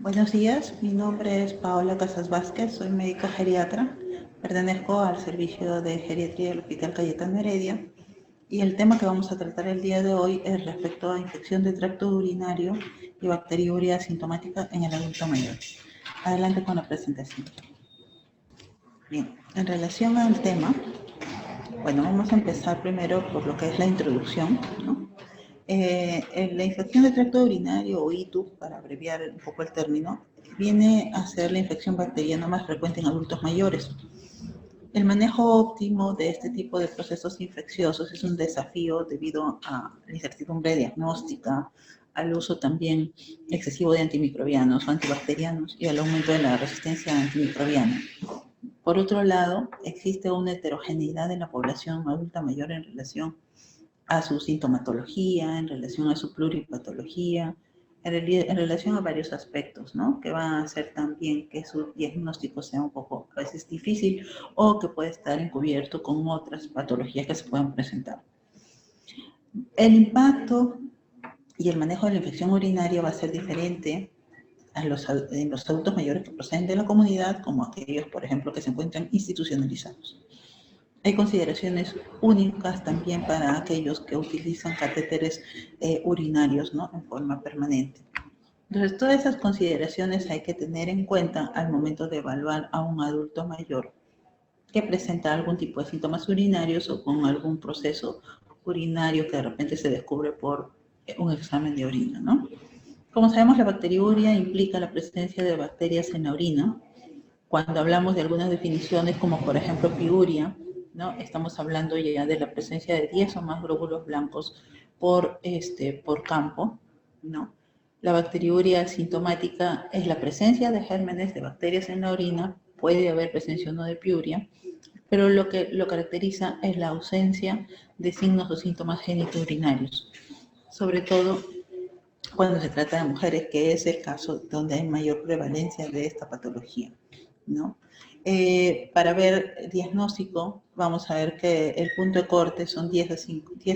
Buenos días, mi nombre es Paola Casas Vázquez, soy médica geriatra, pertenezco al servicio de geriatría del Hospital Cayetano Heredia y el tema que vamos a tratar el día de hoy es respecto a infección de tracto urinario y bacteriuria asintomática en el adulto mayor. Adelante con la presentación. Bien, en relación al tema, bueno, vamos a empezar primero por lo que es la introducción, ¿no? La infección de tracto urinario o ITU, para abreviar un poco el término, viene a ser la infección bacteriana más frecuente en adultos mayores. El manejo óptimo de este tipo de procesos infecciosos es un desafío debido a la incertidumbre diagnóstica, al uso también excesivo de antimicrobianos o antibacterianos y al aumento de la resistencia antimicrobiana. Por otro lado, existe una heterogeneidad en la población adulta mayor en relación a su sintomatología, en relación a su pluripatología, en relación a varios aspectos, ¿no? Que van a hacer también que su diagnóstico sea un poco a veces difícil o que puede estar encubierto con otras patologías que se puedan presentar. El impacto y el manejo de la infección urinaria va a ser diferente en los adultos mayores que proceden de la comunidad como aquellos, por ejemplo, que se encuentran institucionalizados. Hay consideraciones únicas también para aquellos que utilizan catéteres urinarios, ¿no? En forma permanente. Entonces, todas esas consideraciones hay que tener en cuenta al momento de evaluar a un adulto mayor que presenta algún tipo de síntomas urinarios o con algún proceso urinario que de repente se descubre por un examen de orina, ¿no? Como sabemos, la bacteriuria implica la presencia de bacterias en la orina. Cuando hablamos de algunas definiciones, como por ejemplo piuria, ¿no? Estamos hablando ya de la presencia de 10 o más glóbulos blancos por campo, ¿no? La bacteriuria asintomática es la presencia de gérmenes de bacterias en la orina, puede haber presencia o no de piuria, pero lo que lo caracteriza es la ausencia de signos o síntomas genitourinarios, sobre todo cuando se trata de mujeres, que es el caso donde hay mayor prevalencia de esta patología, ¿no? Para ver diagnóstico, vamos a ver que el punto de corte son 10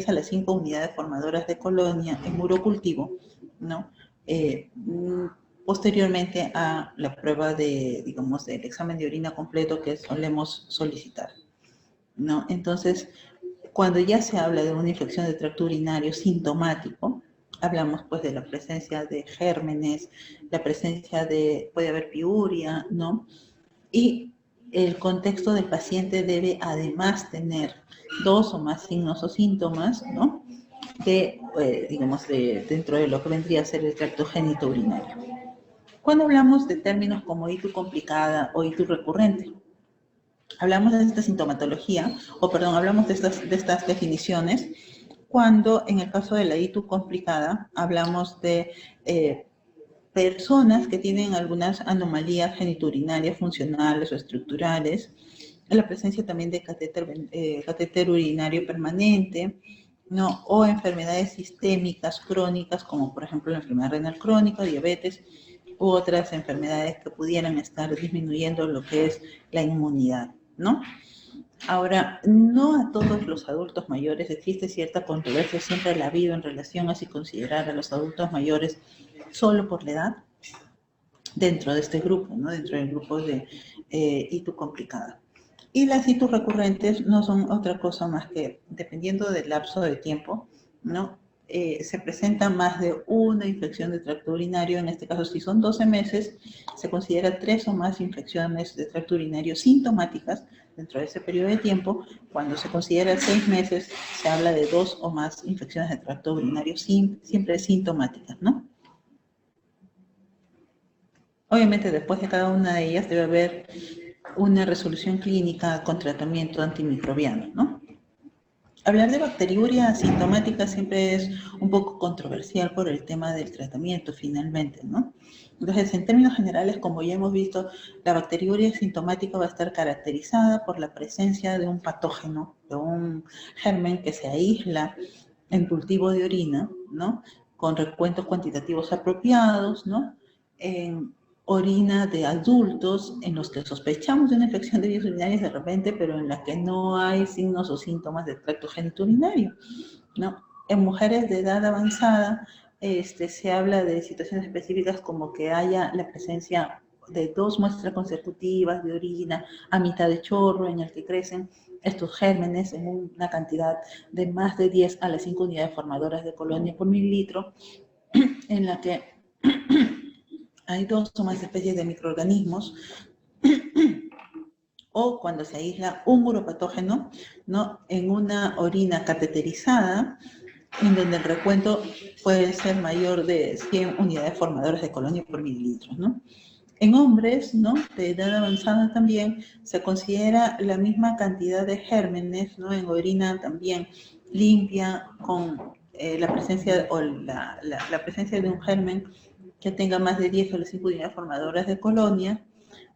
a las 5 unidades formadoras de colonia en urocultivo, ¿no? Posteriormente a la prueba de, digamos, del examen de orina completo que solemos solicitar, ¿no? Entonces, cuando ya se habla de una infección de tracto urinario sintomático, hablamos pues de la presencia de gérmenes, la presencia de, puede haber piuria, ¿no? Y el contexto del paciente debe además tener 2 o más signos o síntomas, ¿no? Dentro de lo que vendría a ser el tracto genitourinario. Cuando hablamos de términos como ITU complicada o ITU recurrente, hablamos de esta sintomatología, hablamos de estas definiciones, cuando en el caso de la ITU complicada hablamos de personas que tienen algunas anomalías geniturinarias funcionales o estructurales, la presencia también de catéter urinario permanente, ¿no? O enfermedades sistémicas crónicas, como por ejemplo la enfermedad renal crónica, diabetes, u otras enfermedades que pudieran estar disminuyendo lo que es la inmunidad, ¿no? Ahora, no a todos los adultos mayores, existe cierta controversia, siempre la ha habido en relación a si considerar a los adultos mayores solo por la edad dentro de este grupo, ¿no? Dentro del grupo de ITU complicada. Y las ITU recurrentes no son otra cosa más que, dependiendo del lapso de tiempo, ¿no? Se presenta más de una infección de tracto urinario, en este caso si son 12 meses, se considera 3 o más infecciones de tracto urinario sintomáticas dentro de ese periodo de tiempo. Cuando se considera 6 meses, se habla de 2 o más infecciones de tracto urinario siempre sintomáticas, ¿no? Obviamente después de cada una de ellas debe haber una resolución clínica con tratamiento antimicrobiano, ¿no? Hablar de bacteriuria asintomática siempre es un poco controversial por el tema del tratamiento finalmente, ¿no? Entonces, en términos generales, como ya hemos visto, la bacteriuria asintomática va a estar caracterizada por la presencia de un patógeno, de un germen que se aísla en cultivo de orina, ¿no? Con recuentos cuantitativos apropiados, ¿no? En orina de adultos en los que sospechamos de una infección de vías urinarias de repente, pero en la que no hay signos o síntomas de tracto genitourinario, ¿no? En mujeres de edad avanzada se habla de situaciones específicas como que haya la presencia de 2 muestras consecutivas de orina a mitad de chorro en el que crecen estos gérmenes en una cantidad de más de 10 a las 5 unidades formadoras de colonia por mililitro, en la que hay 2 o más especies de microorganismos, o cuando se aísla un uropatógeno, ¿no?, en una orina cateterizada, en donde el recuento puede ser mayor de 100 unidades formadoras de colonia por mililitro, ¿no? En hombres, ¿no?, de edad avanzada también se considera la misma cantidad de gérmenes, ¿no?, en orina también limpia, con la presencia o la presencia de un germen que tenga más de 10 o las 5 unidades formadoras de colonia,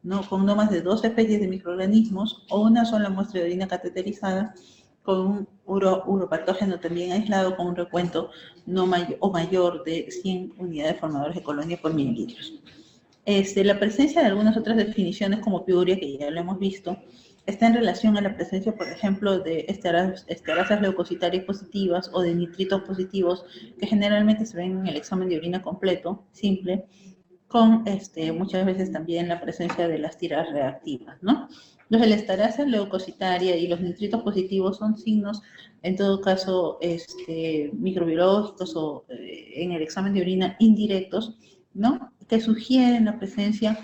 ¿no?, con no más de 2 especies de microorganismos o una sola muestra de orina cateterizada con un uropatógeno también aislado con un recuento no mayor de 100 unidades formadoras de colonia por mililitros. La presencia de algunas otras definiciones como piuria, que ya lo hemos visto, está en relación a la presencia, por ejemplo, de esterasas leucocitarias positivas o de nitritos positivos, que generalmente se ven en el examen de orina completo, simple, con muchas veces también la presencia de las tiras reactivas, ¿no? Entonces, la esterasa leucocitaria y los nitritos positivos son signos, en todo caso, microbiológicos o en el examen de orina indirectos, ¿no?, que sugieren la presencia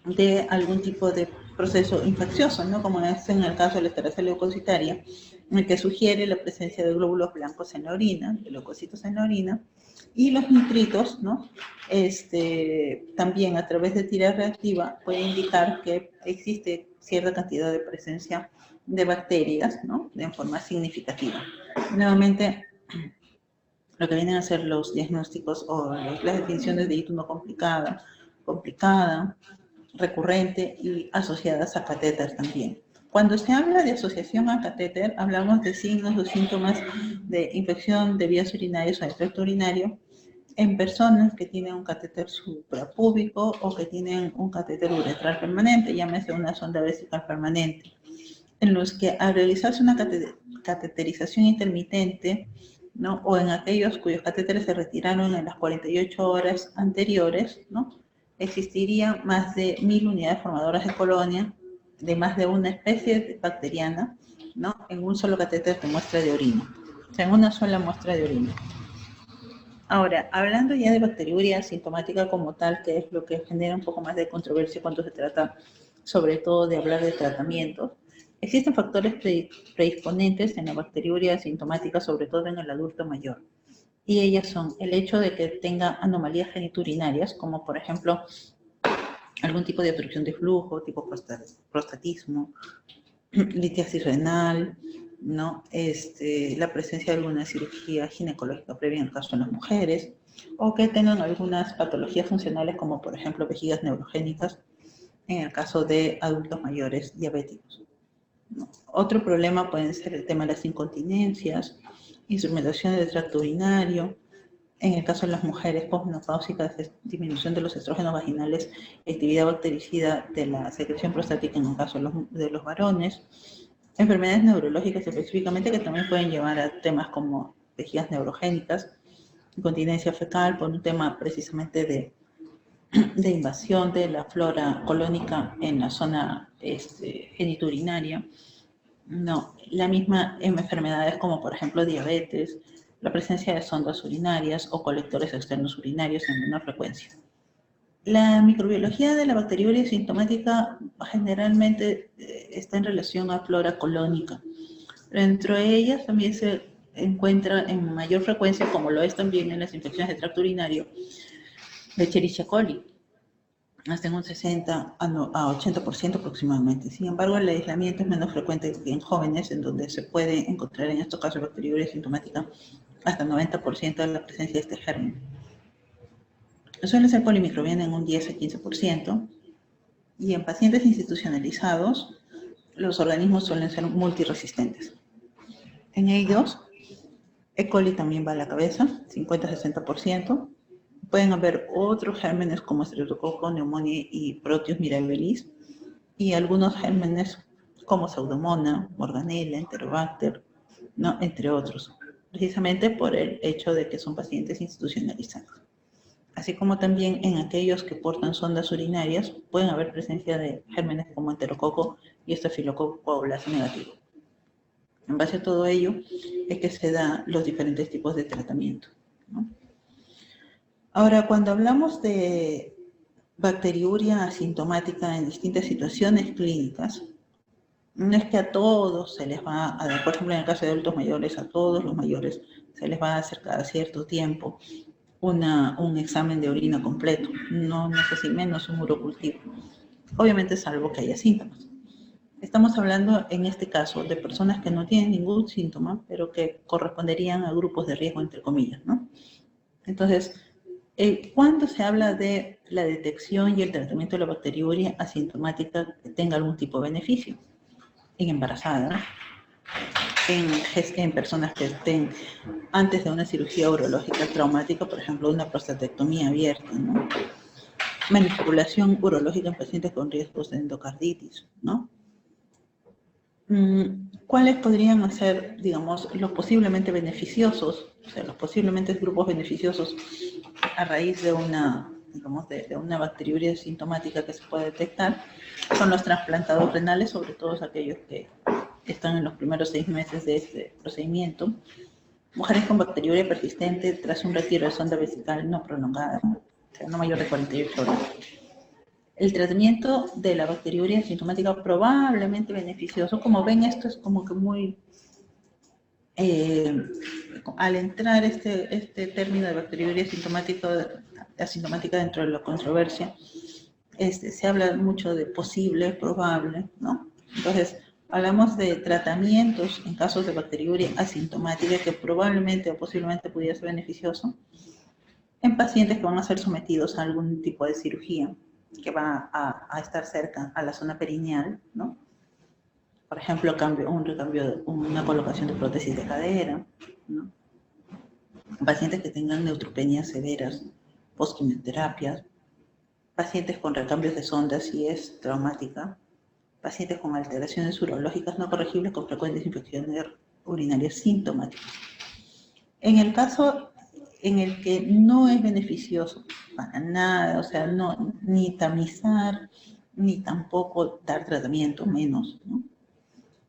de algún tipo de proceso infeccioso, ¿no?, como es en el caso de la esterasa leucocitaria, en el que sugiere la presencia de glóbulos blancos en la orina, de leucocitos en la orina, y los nitritos, ¿no?, también a través de tira reactiva puede indicar que existe cierta cantidad de presencia de bacterias, ¿no?, de forma significativa. Nuevamente, lo que vienen a ser los diagnósticos o las definiciones de ITU no complicada, recurrente y asociadas a catéter también. Cuando se habla de asociación a catéter, hablamos de signos o síntomas de infección de vías urinarias o de tracto urinario en personas que tienen un catéter suprapúbico o que tienen un catéter uretral permanente, llámese una sonda vesical permanente, en los que al realizarse una cateterización intermitente, ¿no?, o en aquellos cuyos catéteres se retiraron en las 48 horas anteriores, ¿no?, existiría más de 1000 unidades formadoras de colonia de más de una especie bacteriana, ¿no?, en un solo catéter de muestra de orina, o sea, en una sola muestra de orina. Ahora, hablando ya de bacteriuria sintomática como tal, que es lo que genera un poco más de controversia cuando se trata sobre todo de hablar de tratamientos, existen factores predisponentes en la bacteriuria sintomática, sobre todo en el adulto mayor. Y ellas son el hecho de que tenga anomalías geniturinarias, como por ejemplo algún tipo de obstrucción de flujo, tipo prostatismo, litiasis renal, ¿no?, la presencia de alguna cirugía ginecológica previa en el caso de las mujeres, o que tengan algunas patologías funcionales como por ejemplo vejigas neurogénicas en el caso de adultos mayores diabéticos, ¿no? Otro problema puede ser el tema de las incontinencias, instrumentación del tracto urinario, en el caso de las mujeres posmenopáusicas, disminución de los estrógenos vaginales, actividad bactericida de la secreción prostática en el caso de los varones, enfermedades neurológicas específicamente que también pueden llevar a temas como vejigas neurogénicas, incontinencia fecal por un tema precisamente de invasión de la flora colónica en la zona geniturinaria. No, la misma en enfermedades como por ejemplo diabetes, la presencia de sondas urinarias o colectores externos urinarios en menor frecuencia. La microbiología de la bacteriuria sintomática generalmente está en relación a flora colónica. Dentro de ellas también se encuentra en mayor frecuencia, como lo es también en las infecciones de tracto urinario, Escherichia coli, hasta en un 60 a 80% aproximadamente. Sin embargo, el aislamiento es menos frecuente que en jóvenes, en donde se puede encontrar en estos casos bacteriuria sintomática hasta 90% de la presencia de este germen. Suele ser polimicrobiana en un 10 a 15%, y en pacientes institucionalizados, los organismos suelen ser multiresistentes. En ellos, E. coli también va a la cabeza, 50 a 60%. Pueden haber otros gérmenes como Streptococcus, Pneumonia y Proteus mirabilis, y algunos gérmenes como Pseudomonas, Morganella, Enterobacter, ¿no?, entre otros. precisamente por el hecho de que son pacientes institucionalizados. Así como también en aquellos que portan sondas urinarias pueden haber presencia de gérmenes como enterococo y estafilococo coagulase negativo. En base a todo ello es que se dan los diferentes tipos de tratamiento, ¿no? Ahora, cuando hablamos de bacteriuria asintomática en distintas situaciones clínicas, no es que a todos se les va a dar, por ejemplo, en el caso de adultos mayores, a todos los mayores se les va a hacer cada cierto tiempo un examen de orina completo, no sé si menos un urocultivo, obviamente salvo que haya síntomas. Estamos hablando en este caso de personas que no tienen ningún síntoma, pero que corresponderían a grupos de riesgo, entre comillas, ¿no? Entonces, cuando se habla de la detección y el tratamiento de la bacteriuria asintomática que tenga algún tipo de beneficio, en embarazadas, en personas que estén antes de una cirugía urológica traumática, por ejemplo, una prostatectomía abierta, ¿no? Manipulación urológica en pacientes con riesgos de endocarditis, ¿no? ¿Cuáles podrían ser, digamos, los posiblemente beneficiosos, o sea, los posiblemente grupos beneficiosos a raíz de una, digamos, de una bacteriuria sintomática que se puede detectar? Son los trasplantados renales, sobre todo aquellos que están en los primeros 6 meses de este procedimiento. Mujeres con bacteriuria persistente tras un retiro de sonda vesical no prolongada, o sea, no mayor de 48 horas. El tratamiento de la bacteriuria sintomática probablemente beneficioso. Como ven, esto es como que muy... al entrar este término de bacteriuria asintomática dentro de la controversia, se habla mucho de posible, probable, ¿no? Entonces, hablamos de tratamientos en casos de bacteriuria asintomática que probablemente o posiblemente pudiera ser beneficioso en pacientes que van a ser sometidos a algún tipo de cirugía que va a estar cerca a la zona perineal, ¿no? Por ejemplo, una colocación de prótesis de cadera, ¿no? Pacientes que tengan neutropenias severas, postquimioterapias, pacientes con recambios de sondas si es traumática, pacientes con alteraciones urológicas no corregibles con frecuentes infecciones urinarias sintomáticas. En el caso en el que no es beneficioso para nada, o sea, no, ni tamizar, ni tampoco dar tratamiento, menos, ¿no?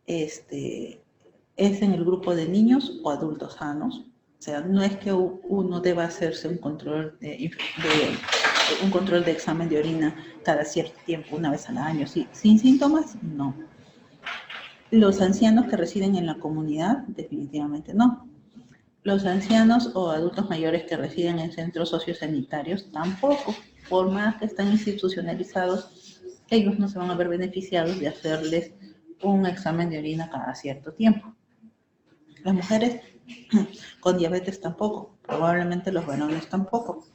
Es en el grupo de niños o adultos sanos. O sea, no es que uno deba hacerse un control de examen de orina cada cierto tiempo, una vez al año, ¿sí? Sin síntomas, no. Los ancianos que residen en la comunidad, definitivamente no. Los ancianos o adultos mayores que residen en centros sociosanitarios, tampoco. Por más que están institucionalizados, ellos no se van a ver beneficiados de hacerles un examen de orina cada cierto tiempo. Las mujeres con diabetes tampoco, probablemente los varones tampoco.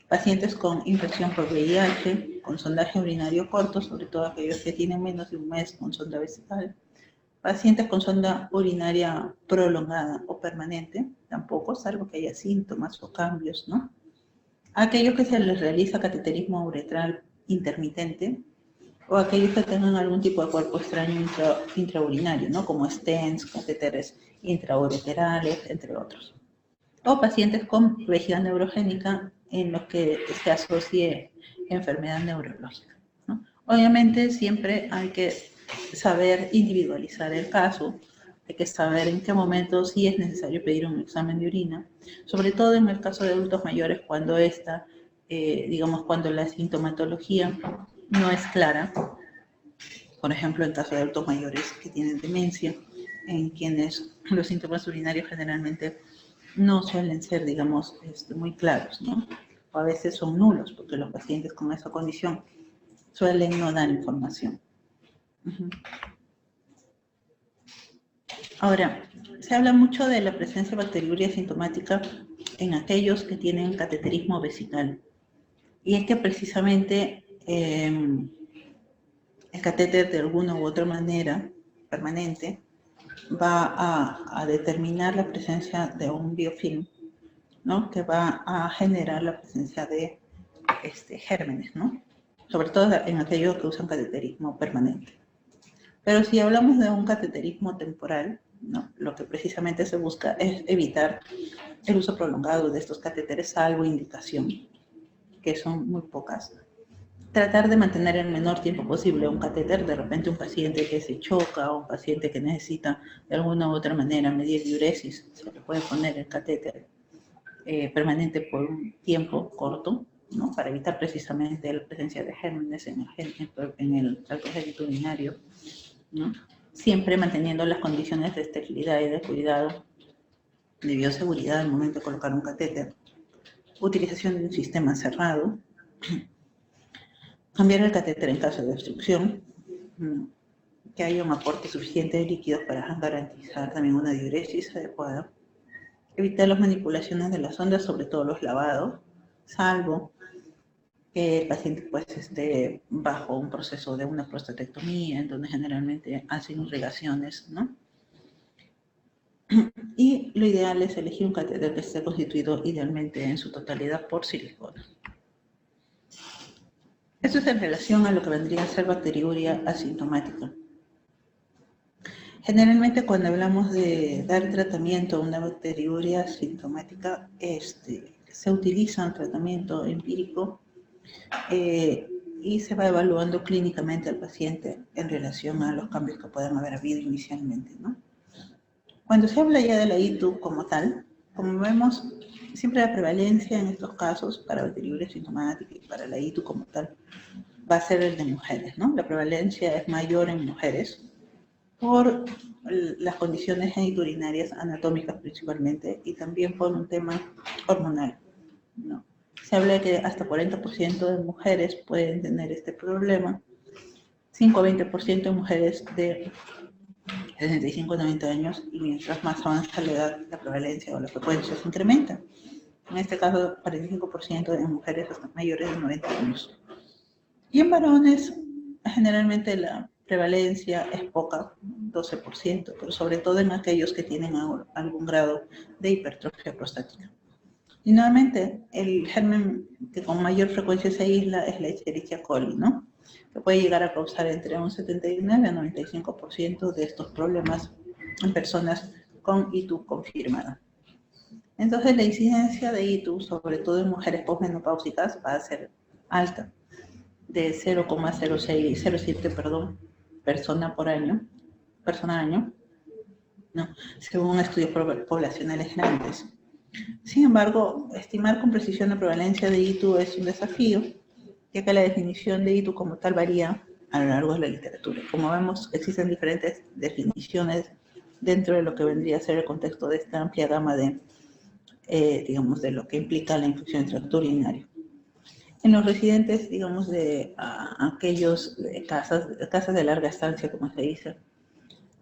Pacientes con infección por VIH, con sondaje urinario corto, sobre todo aquellos que tienen menos de un mes con sonda vesical. Pacientes con sonda urinaria prolongada o permanente, tampoco, salvo que haya síntomas o cambios, ¿no? Aquellos que se les realiza cateterismo uretral intermitente, o aquellos que tengan algún tipo de cuerpo extraño intraurinario, ¿no? Como stents, catéteres intraureterales, entre otros. O pacientes con vejiga neurogénica en los que se asocie enfermedad neurológica, ¿no? Obviamente siempre hay que saber individualizar el caso, hay que saber en qué momento sí es necesario pedir un examen de orina, sobre todo en el caso de adultos mayores cuando cuando la sintomatología no es clara. Por ejemplo, en caso de adultos mayores que tienen demencia, en quienes los síntomas urinarios generalmente no suelen ser, digamos, muy claros, ¿no? O a veces son nulos, porque los pacientes con esa condición suelen no dar información. Ahora, se habla mucho de la presencia de bacteriuria sintomática en aquellos que tienen cateterismo vesical. Y es que precisamente el catéter de alguna u otra manera permanente va a determinar la presencia de un biofilm, ¿no? Que va a generar la presencia de gérmenes, ¿no? Sobre todo en aquellos que usan cateterismo permanente. Pero si hablamos de un cateterismo temporal, ¿no? Lo que precisamente se busca es evitar el uso prolongado de estos catéteres, salvo indicación, que son muy pocas. Tratar de mantener el menor tiempo posible un catéter, de repente un paciente que se choca o un paciente que necesita de alguna u otra manera medir diuresis, se le puede poner el catéter permanente por un tiempo corto, ¿no? Para evitar precisamente la presencia de gérmenes en el tracto genitourinario, ¿no? Siempre manteniendo las condiciones de esterilidad y de cuidado, de bioseguridad al momento de colocar un catéter. Utilización de un sistema cerrado. Cambiar el catéter en caso de obstrucción. Que haya un aporte suficiente de líquidos para garantizar también una diuresis adecuada. Evitar las manipulaciones de las sondas, sobre todo los lavados, salvo que el paciente pues esté bajo un proceso de una prostatectomía, en donde generalmente hacen irrigaciones, ¿no? Y lo ideal es elegir un catéter que esté constituido idealmente en su totalidad por silicona. Esto es en relación a lo que vendría a ser bacteriuria asintomática. Generalmente cuando hablamos de dar tratamiento a una bacteriuria asintomática, se utiliza un tratamiento empírico y se va evaluando clínicamente al paciente en relación a los cambios que puedan haber habido inicialmente, ¿no? Cuando se habla ya de la ITU como tal, como vemos, siempre la prevalencia en estos casos para bacteriuria asintomática y para la ITU como tal va a ser el de mujeres, ¿no? La prevalencia es mayor en mujeres por las condiciones geniturinarias anatómicas principalmente y también por un tema hormonal, ¿no? Se habla de que hasta 40% de mujeres pueden tener este problema, 5 a 20% de mujeres de 65 a 90 años, y mientras más avanza la edad, la prevalencia o la frecuencia se incrementa. En este caso, 45% de mujeres hasta mayores de 90 años. Y en varones, generalmente la prevalencia es poca, 12%, pero sobre todo en aquellos que tienen algún grado de hipertrofia prostática. Y nuevamente, el germen que con mayor frecuencia se aísla es la Escherichia coli, ¿no? Que puede llegar a causar entre un 79 a 95% de estos problemas en personas con ITU confirmada. Entonces, la incidencia de ITU, sobre todo en mujeres posmenopáusicas, va a ser alta, de 0,07 persona al año, ¿no? Según estudios poblacionales grandes. Sin embargo, estimar con precisión la prevalencia de ITU es un desafío, ya que la definición de ITU como tal varía a lo largo de la literatura. Como vemos, existen diferentes definiciones dentro de lo que vendría a ser el contexto de esta amplia gama de, digamos, de lo que implica la infección del tracto urinario. En los residentes, digamos, de aquellos casas de larga estancia, como se dice,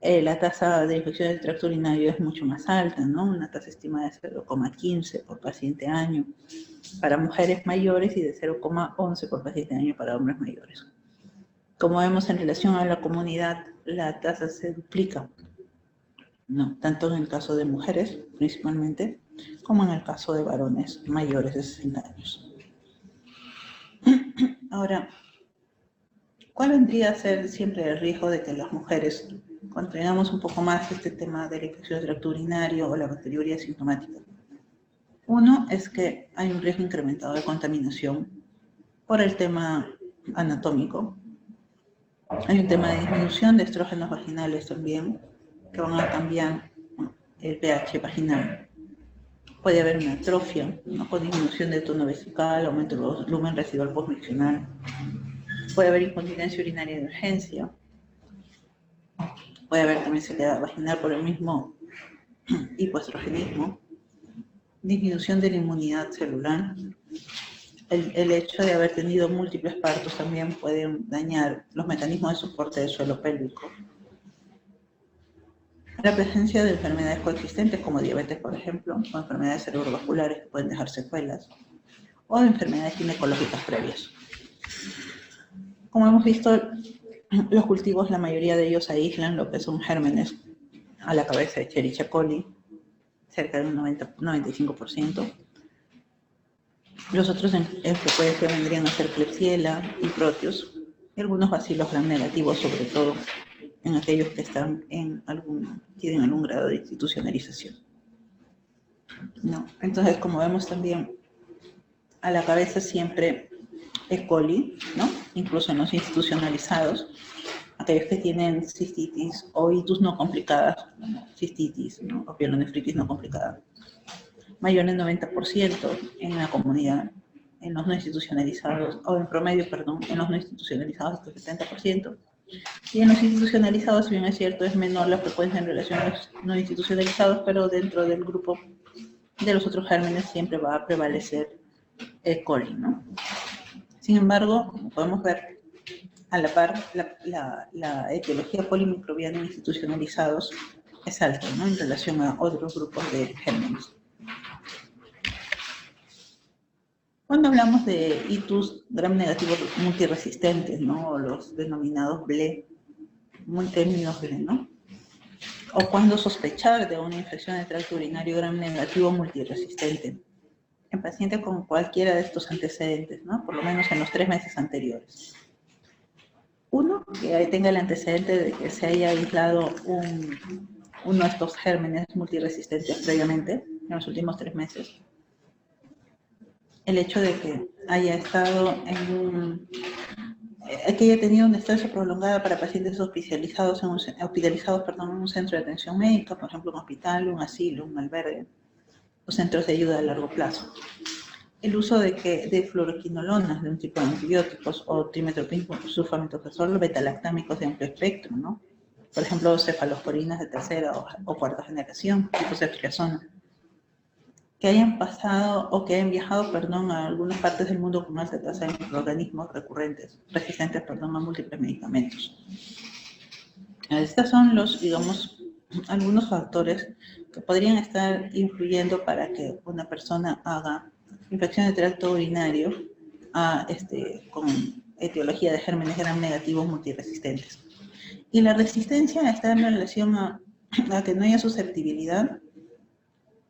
la tasa de infección del tracto urinario es mucho más alta, ¿no? Una tasa estimada de 0,15 por paciente año para mujeres mayores y de 0,11 por paciente año para hombres mayores. Como vemos en relación a la comunidad, la tasa se duplica, ¿no? Tanto en el caso de mujeres, principalmente, como en el caso de varones mayores de 60 años. Ahora, ¿cuál vendría a ser siempre el riesgo de que las mujeres contraigamos un poco más este tema de la infección del tracto urinario o la bacteriuria asintomática? Uno es que hay un riesgo incrementado de contaminación por el tema anatómico. Hay un tema de disminución de estrógenos vaginales también, que van a cambiar el pH vaginal. Puede haber una atrofia, ¿no? Con disminución del tono vesical, aumento del volumen residual postmiccional. Puede haber incontinencia urinaria de urgencia. Puede haber también sequedad vaginal por el mismo hipoestrogenismo. Disminución de la inmunidad celular. El hecho de haber tenido múltiples partos también puede dañar los mecanismos de soporte del suelo pélvico. La presencia de enfermedades coexistentes como diabetes, por ejemplo, o enfermedades cerebrovasculares que pueden dejar secuelas, o de enfermedades ginecológicas previas. Como hemos visto, los cultivos, la mayoría de ellos aíslan lo que son gérmenes a la cabeza de Escherichia coli, cerca del 95%. Los otros en frecuencia vendrían a ser Klebsiella y Proteus, y algunos bacilos gram negativos sobre todo. en aquellos que están tienen algún grado de institucionalización, ¿no? Entonces, como vemos también, a la cabeza siempre E. coli, ¿no? Incluso en los institucionalizados, aquellos que tienen cistitis o itis no complicadas, como cistitis, ¿no? O pielonefritis no complicada, mayor del 90% en la comunidad, en los no institucionalizados, o en promedio, perdón, en los no institucionalizados hasta el 70%, y en los institucionalizados, si bien es cierto, es menor la frecuencia en relación a los no institucionalizados, pero dentro del grupo de los otros gérmenes siempre va a prevalecer E. coli, ¿no? Sin embargo, como podemos ver, a la par, la etiología polimicrobiana en institucionalizados es alta, ¿no? En relación a otros grupos de gérmenes. Cuando hablamos de itus gram negativos multiresistentes, ¿no? O los denominados BLE, términos BLE, ¿no? O cuando sospechar de una infección de tracto urinario gram negativo multiresistente en pacientes con cualquiera de estos antecedentes, ¿no? Por lo menos en los 3 meses anteriores. Uno, que tenga el antecedente de que se haya aislado uno de estos gérmenes multiresistentes previamente, en los últimos 3 meses. El hecho de que haya estado que haya tenido una estancia prolongada para pacientes hospitalizados en un centro de atención médica, por ejemplo, un hospital, un asilo, un albergue, o centros de ayuda a largo plazo. El uso de fluoroquinolonas, de un tipo de antibióticos, o trimethoprim sulfamethoxazol, betalactámicos de amplio espectro, ¿no? Por ejemplo, cefalosporinas de tercera o cuarta generación, tipo ceftriaxona, que hayan pasado o que hayan viajado, a algunas partes del mundo con alta tasa de microorganismos resistentes, a múltiples medicamentos. Estos son algunos factores que podrían estar influyendo para que una persona haga infección de tracto urinario con etiología de gérmenes gram negativos multiresistentes. Y la resistencia está en relación a que no haya susceptibilidad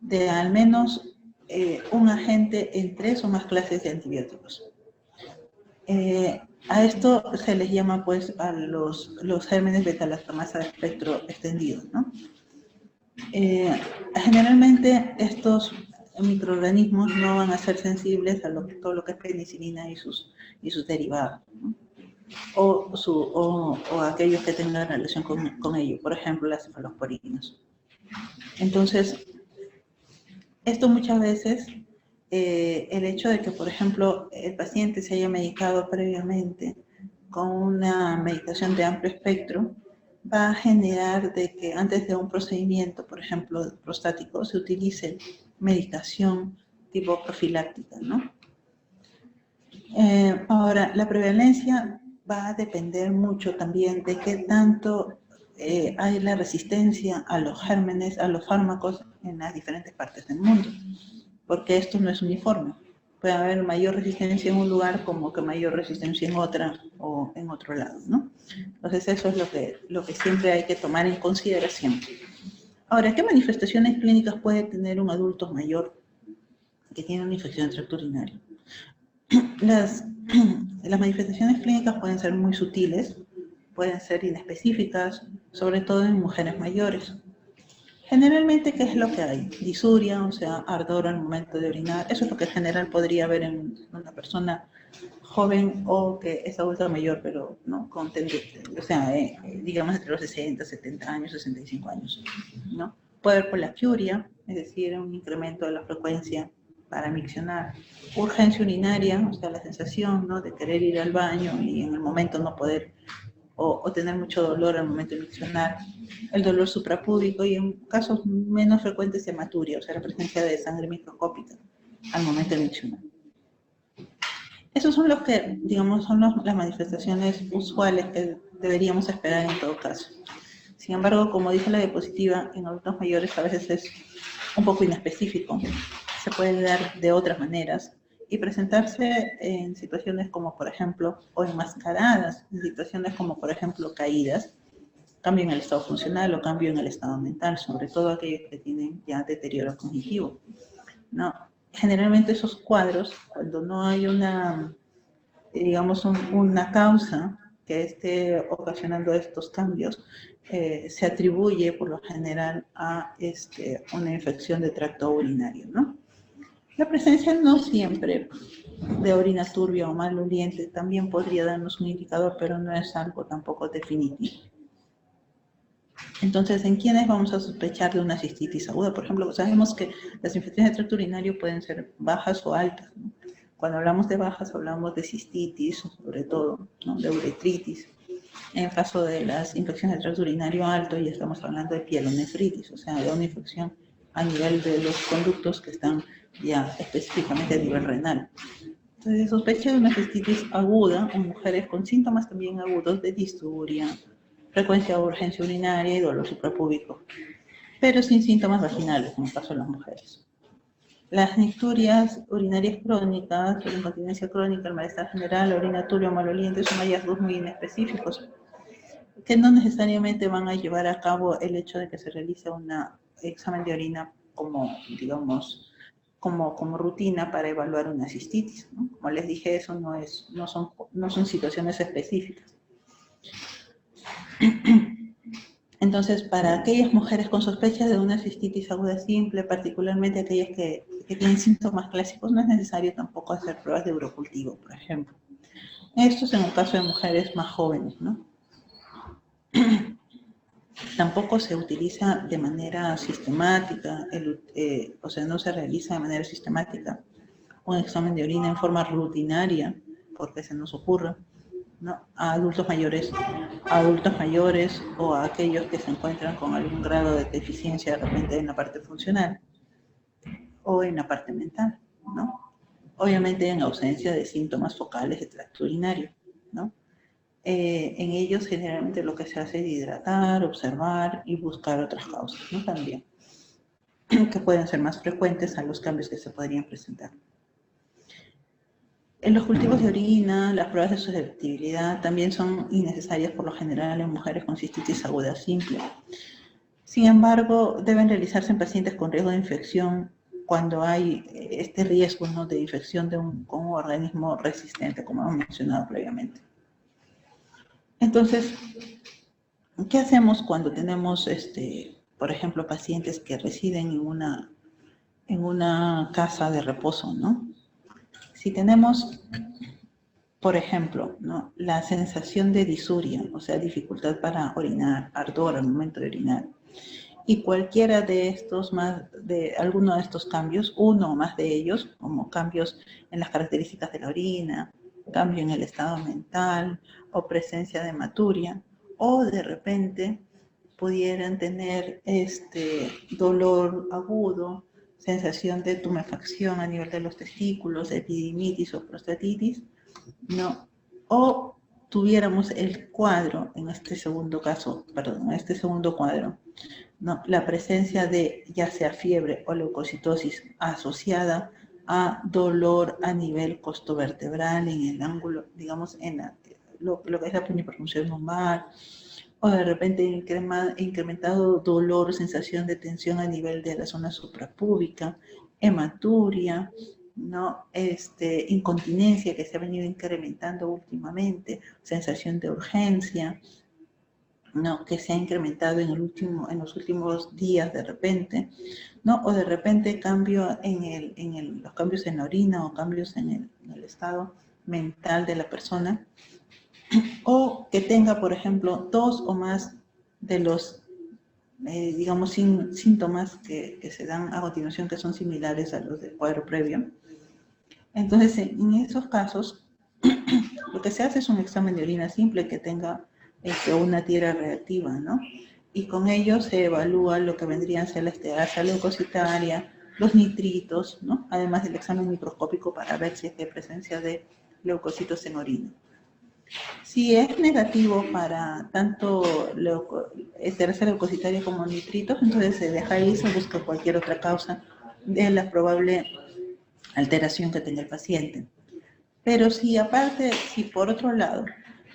de al menos un agente en 3 o más clases de antibióticos. A esto se les llama, pues, a los gérmenes beta-lactamasa de espectro extendido, ¿no? Generalmente estos microorganismos no van a ser sensibles a todo lo que es penicilina y sus derivados, ¿no? O aquellos que tengan relación con ello, por ejemplo, las cefalosporinas. Entonces, esto muchas veces, el hecho de que, por ejemplo, el paciente se haya medicado previamente con una medicación de amplio espectro, va a generar de que antes de un procedimiento, por ejemplo, prostático, se utilice medicación tipo profiláctica, ¿no? Ahora, la prevalencia va a depender mucho también de qué tanto hay la resistencia a los gérmenes, a los fármacos en las diferentes partes del mundo, porque esto no es uniforme. Puede haber mayor resistencia en un lugar como que mayor resistencia en otra o en otro lado, ¿no? Entonces eso es lo que siempre hay que tomar en consideración. Ahora, ¿qué manifestaciones clínicas puede tener un adulto mayor que tiene una infección de tracto urinario? Las manifestaciones clínicas pueden ser muy sutiles, pueden ser inespecíficas, sobre todo en mujeres mayores. Generalmente, ¿qué es lo que hay? Disuria, o sea, ardor al momento de orinar. Eso es lo que en general podría haber en una persona joven o que es adulta mayor, pero no con tendencia, o sea, digamos entre los 60, 70 años, 65 años, ¿no? Puede haber poliaquiuria, es decir, un incremento de la frecuencia para miccionar. Urgencia urinaria, o sea, la sensación, ¿no?, de querer ir al baño y en el momento no poder, o tener mucho dolor al momento de miccionar. El dolor suprapúbico y en casos menos frecuentes hematuria, o sea, la presencia de sangre microscópica al momento de miccionar. Esos son los que, digamos, son las manifestaciones usuales que deberíamos esperar en todo caso. Sin embargo, como dice la diapositiva, en adultos mayores a veces es un poco inespecífico. Se puede dar de otras maneras y presentarse en situaciones como, por ejemplo, o enmascaradas, en situaciones como, por ejemplo, caídas, cambio en el estado funcional o cambio en el estado mental, sobre todo aquellos que tienen ya deterioro cognitivo, ¿no? Generalmente esos cuadros, cuando no hay una, digamos, una causa que esté ocasionando estos cambios se atribuye por lo general a una infección de tracto urinario, ¿no? La presencia no siempre de orina turbia o maloliente también podría darnos un indicador, pero no es algo tampoco definitivo. Entonces, ¿en quiénes vamos a sospechar de una cistitis aguda? Por ejemplo, sabemos que las infecciones de tracto urinario pueden ser bajas o altas, ¿no? Cuando hablamos de bajas, hablamos de cistitis, sobre todo, ¿no? De uretritis. En el caso de las infecciones de tracto urinario alto, ya estamos hablando de pielonefritis, o sea, de una infección a nivel de los conductos que están ya específicamente a nivel renal. Entonces, sospecha de una cistitis aguda en mujeres con síntomas también agudos de disturia, frecuencia de urgencia urinaria y dolor suprapúbico, pero sin síntomas vaginales en el caso de las mujeres. Las nicturias urinarias crónicas, la incontinencia crónica, el malestar general, la orina turbia o maloliente son hallazgos muy inespecíficos que no necesariamente van a llevar a cabo el hecho de que se realice un examen de orina como, digamos, como rutina para evaluar una cistitis, ¿no? Como les dije, eso no son situaciones específicas. Entonces, para aquellas mujeres con sospecha de una cistitis aguda simple, particularmente aquellas que tienen síntomas clásicos, no es necesario tampoco hacer pruebas de urocultivo, por ejemplo. Esto es en el caso de mujeres más jóvenes, ¿no? Tampoco se utiliza de manera sistemática, o sea, no se realiza de manera sistemática un examen de orina en forma rutinaria, porque se nos ocurre, ¿no? A adultos mayores o a aquellos que se encuentran con algún grado de deficiencia de repente en la parte funcional o en la parte mental, ¿no? Obviamente en ausencia de síntomas focales de tracto urinario, ¿no? En ellos generalmente lo que se hace es hidratar, observar y buscar otras causas, ¿no? También, que pueden ser más frecuentes a los cambios que se podrían presentar. En los cultivos de orina, las pruebas de susceptibilidad también son innecesarias por lo general en mujeres con cistitis aguda simple. Sin embargo, deben realizarse en pacientes con riesgo de infección cuando hay este riesgo, ¿no?, de infección con un organismo resistente, como hemos mencionado previamente. Entonces, ¿qué hacemos cuando tenemos, por ejemplo, pacientes que residen en una casa de reposo, ¿no? Si tenemos, por ejemplo, ¿no?, la sensación de disuria, o sea, dificultad para orinar, ardor al momento de orinar, y cualquiera de alguno de estos cambios, uno o más de ellos, como cambios en las características de la orina, cambio en el estado mental o presencia de hematuria, o de repente pudieran tener dolor agudo, sensación de tumefacción a nivel de los testículos, epididimitis o prostatitis, ¿no? O tuviéramos el cuadro, en este segundo cuadro, ¿no?, la presencia de ya sea fiebre o leucocitosis asociada a dolor a nivel costovertebral en el ángulo, digamos, lo que es la hiperfunción lumbar, o de repente incrementado dolor, sensación de tensión a nivel de la zona suprapúbica, hematuria, ¿no? Incontinencia que se ha venido incrementando últimamente, sensación de urgencia, ¿no?, que se ha incrementado en los últimos días de repente, ¿no? O de repente cambio los cambios en la orina o cambios en el estado mental de la persona, o que tenga, por ejemplo, 2 o más de los, digamos, síntomas que se dan a continuación, que son similares a los del cuadro previo. Entonces, en esos casos, lo que se hace es un examen de orina simple que tenga una tira reactiva, ¿no? Y con ello se evalúa lo que vendrían a ser la esteasa leucocitaria, los nitritos, ¿no?, además del examen microscópico para ver si hay presencia de leucocitos en orina. Si es negativo para tanto esteasa leucocitaria como nitritos, entonces se deja ahí y se busca cualquier otra causa de la probable alteración que tenga el paciente. Pero si por otro lado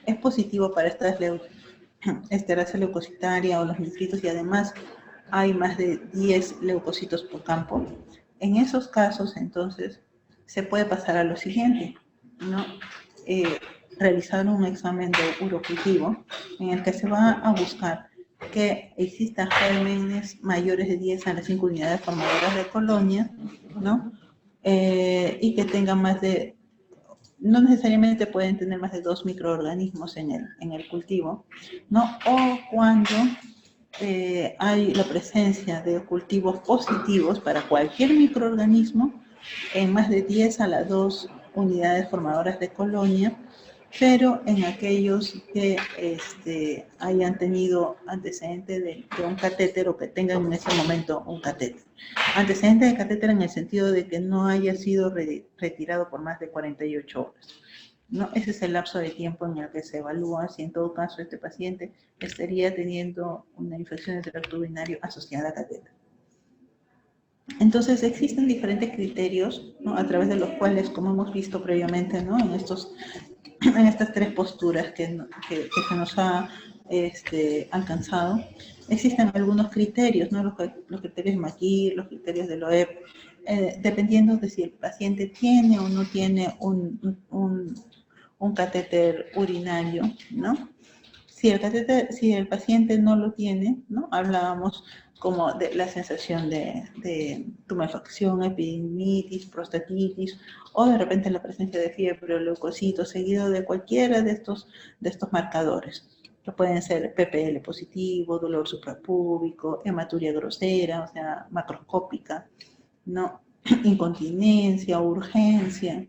es positivo para esta esteasa leucocitaria o los nitritos y además hay más de 10 leucocitos por campo, en esos casos entonces se puede pasar a lo siguiente, ¿no? realizar un examen de urocultivo en el que se va a buscar que existan gérmenes mayores de 10 a las 5 unidades formadoras de colonia, ¿no? Y que tengan más de, no necesariamente pueden tener más de 2 microorganismos en el cultivo, ¿no? O cuando hay la presencia de cultivos positivos para cualquier microorganismo en más de 10 a las 2 unidades formadoras de colonia, pero en aquellos que hayan tenido antecedente de un catéter o que tengan en ese momento un catéter. Antecedente de catéter en el sentido de que no haya sido retirado por más de 48 horas. ¿No? Ese es el lapso de tiempo en el que se evalúa si en todo caso este paciente estaría teniendo una infección del tracto urinario asociada a catéter. Entonces existen diferentes criterios, ¿no? A través de los cuales, como hemos visto previamente, ¿no? en estas tres posturas que se nos ha alcanzado, existen algunos criterios, ¿no? Los criterios de McGeer, los criterios de Loeb, dependiendo de si el paciente tiene o no tiene un catéter urinario, ¿no? Si el paciente no lo tiene, ¿no? Hablábamos como de la sensación de tumefacción, epididimitis, prostatitis, o de repente la presencia de fiebre o leucocitos, seguido de cualquiera de estos marcadores, que pueden ser PPL positivo, dolor suprapúbico, hematuria grosera, o sea, macroscópica, ¿no? Incontinencia, urgencia.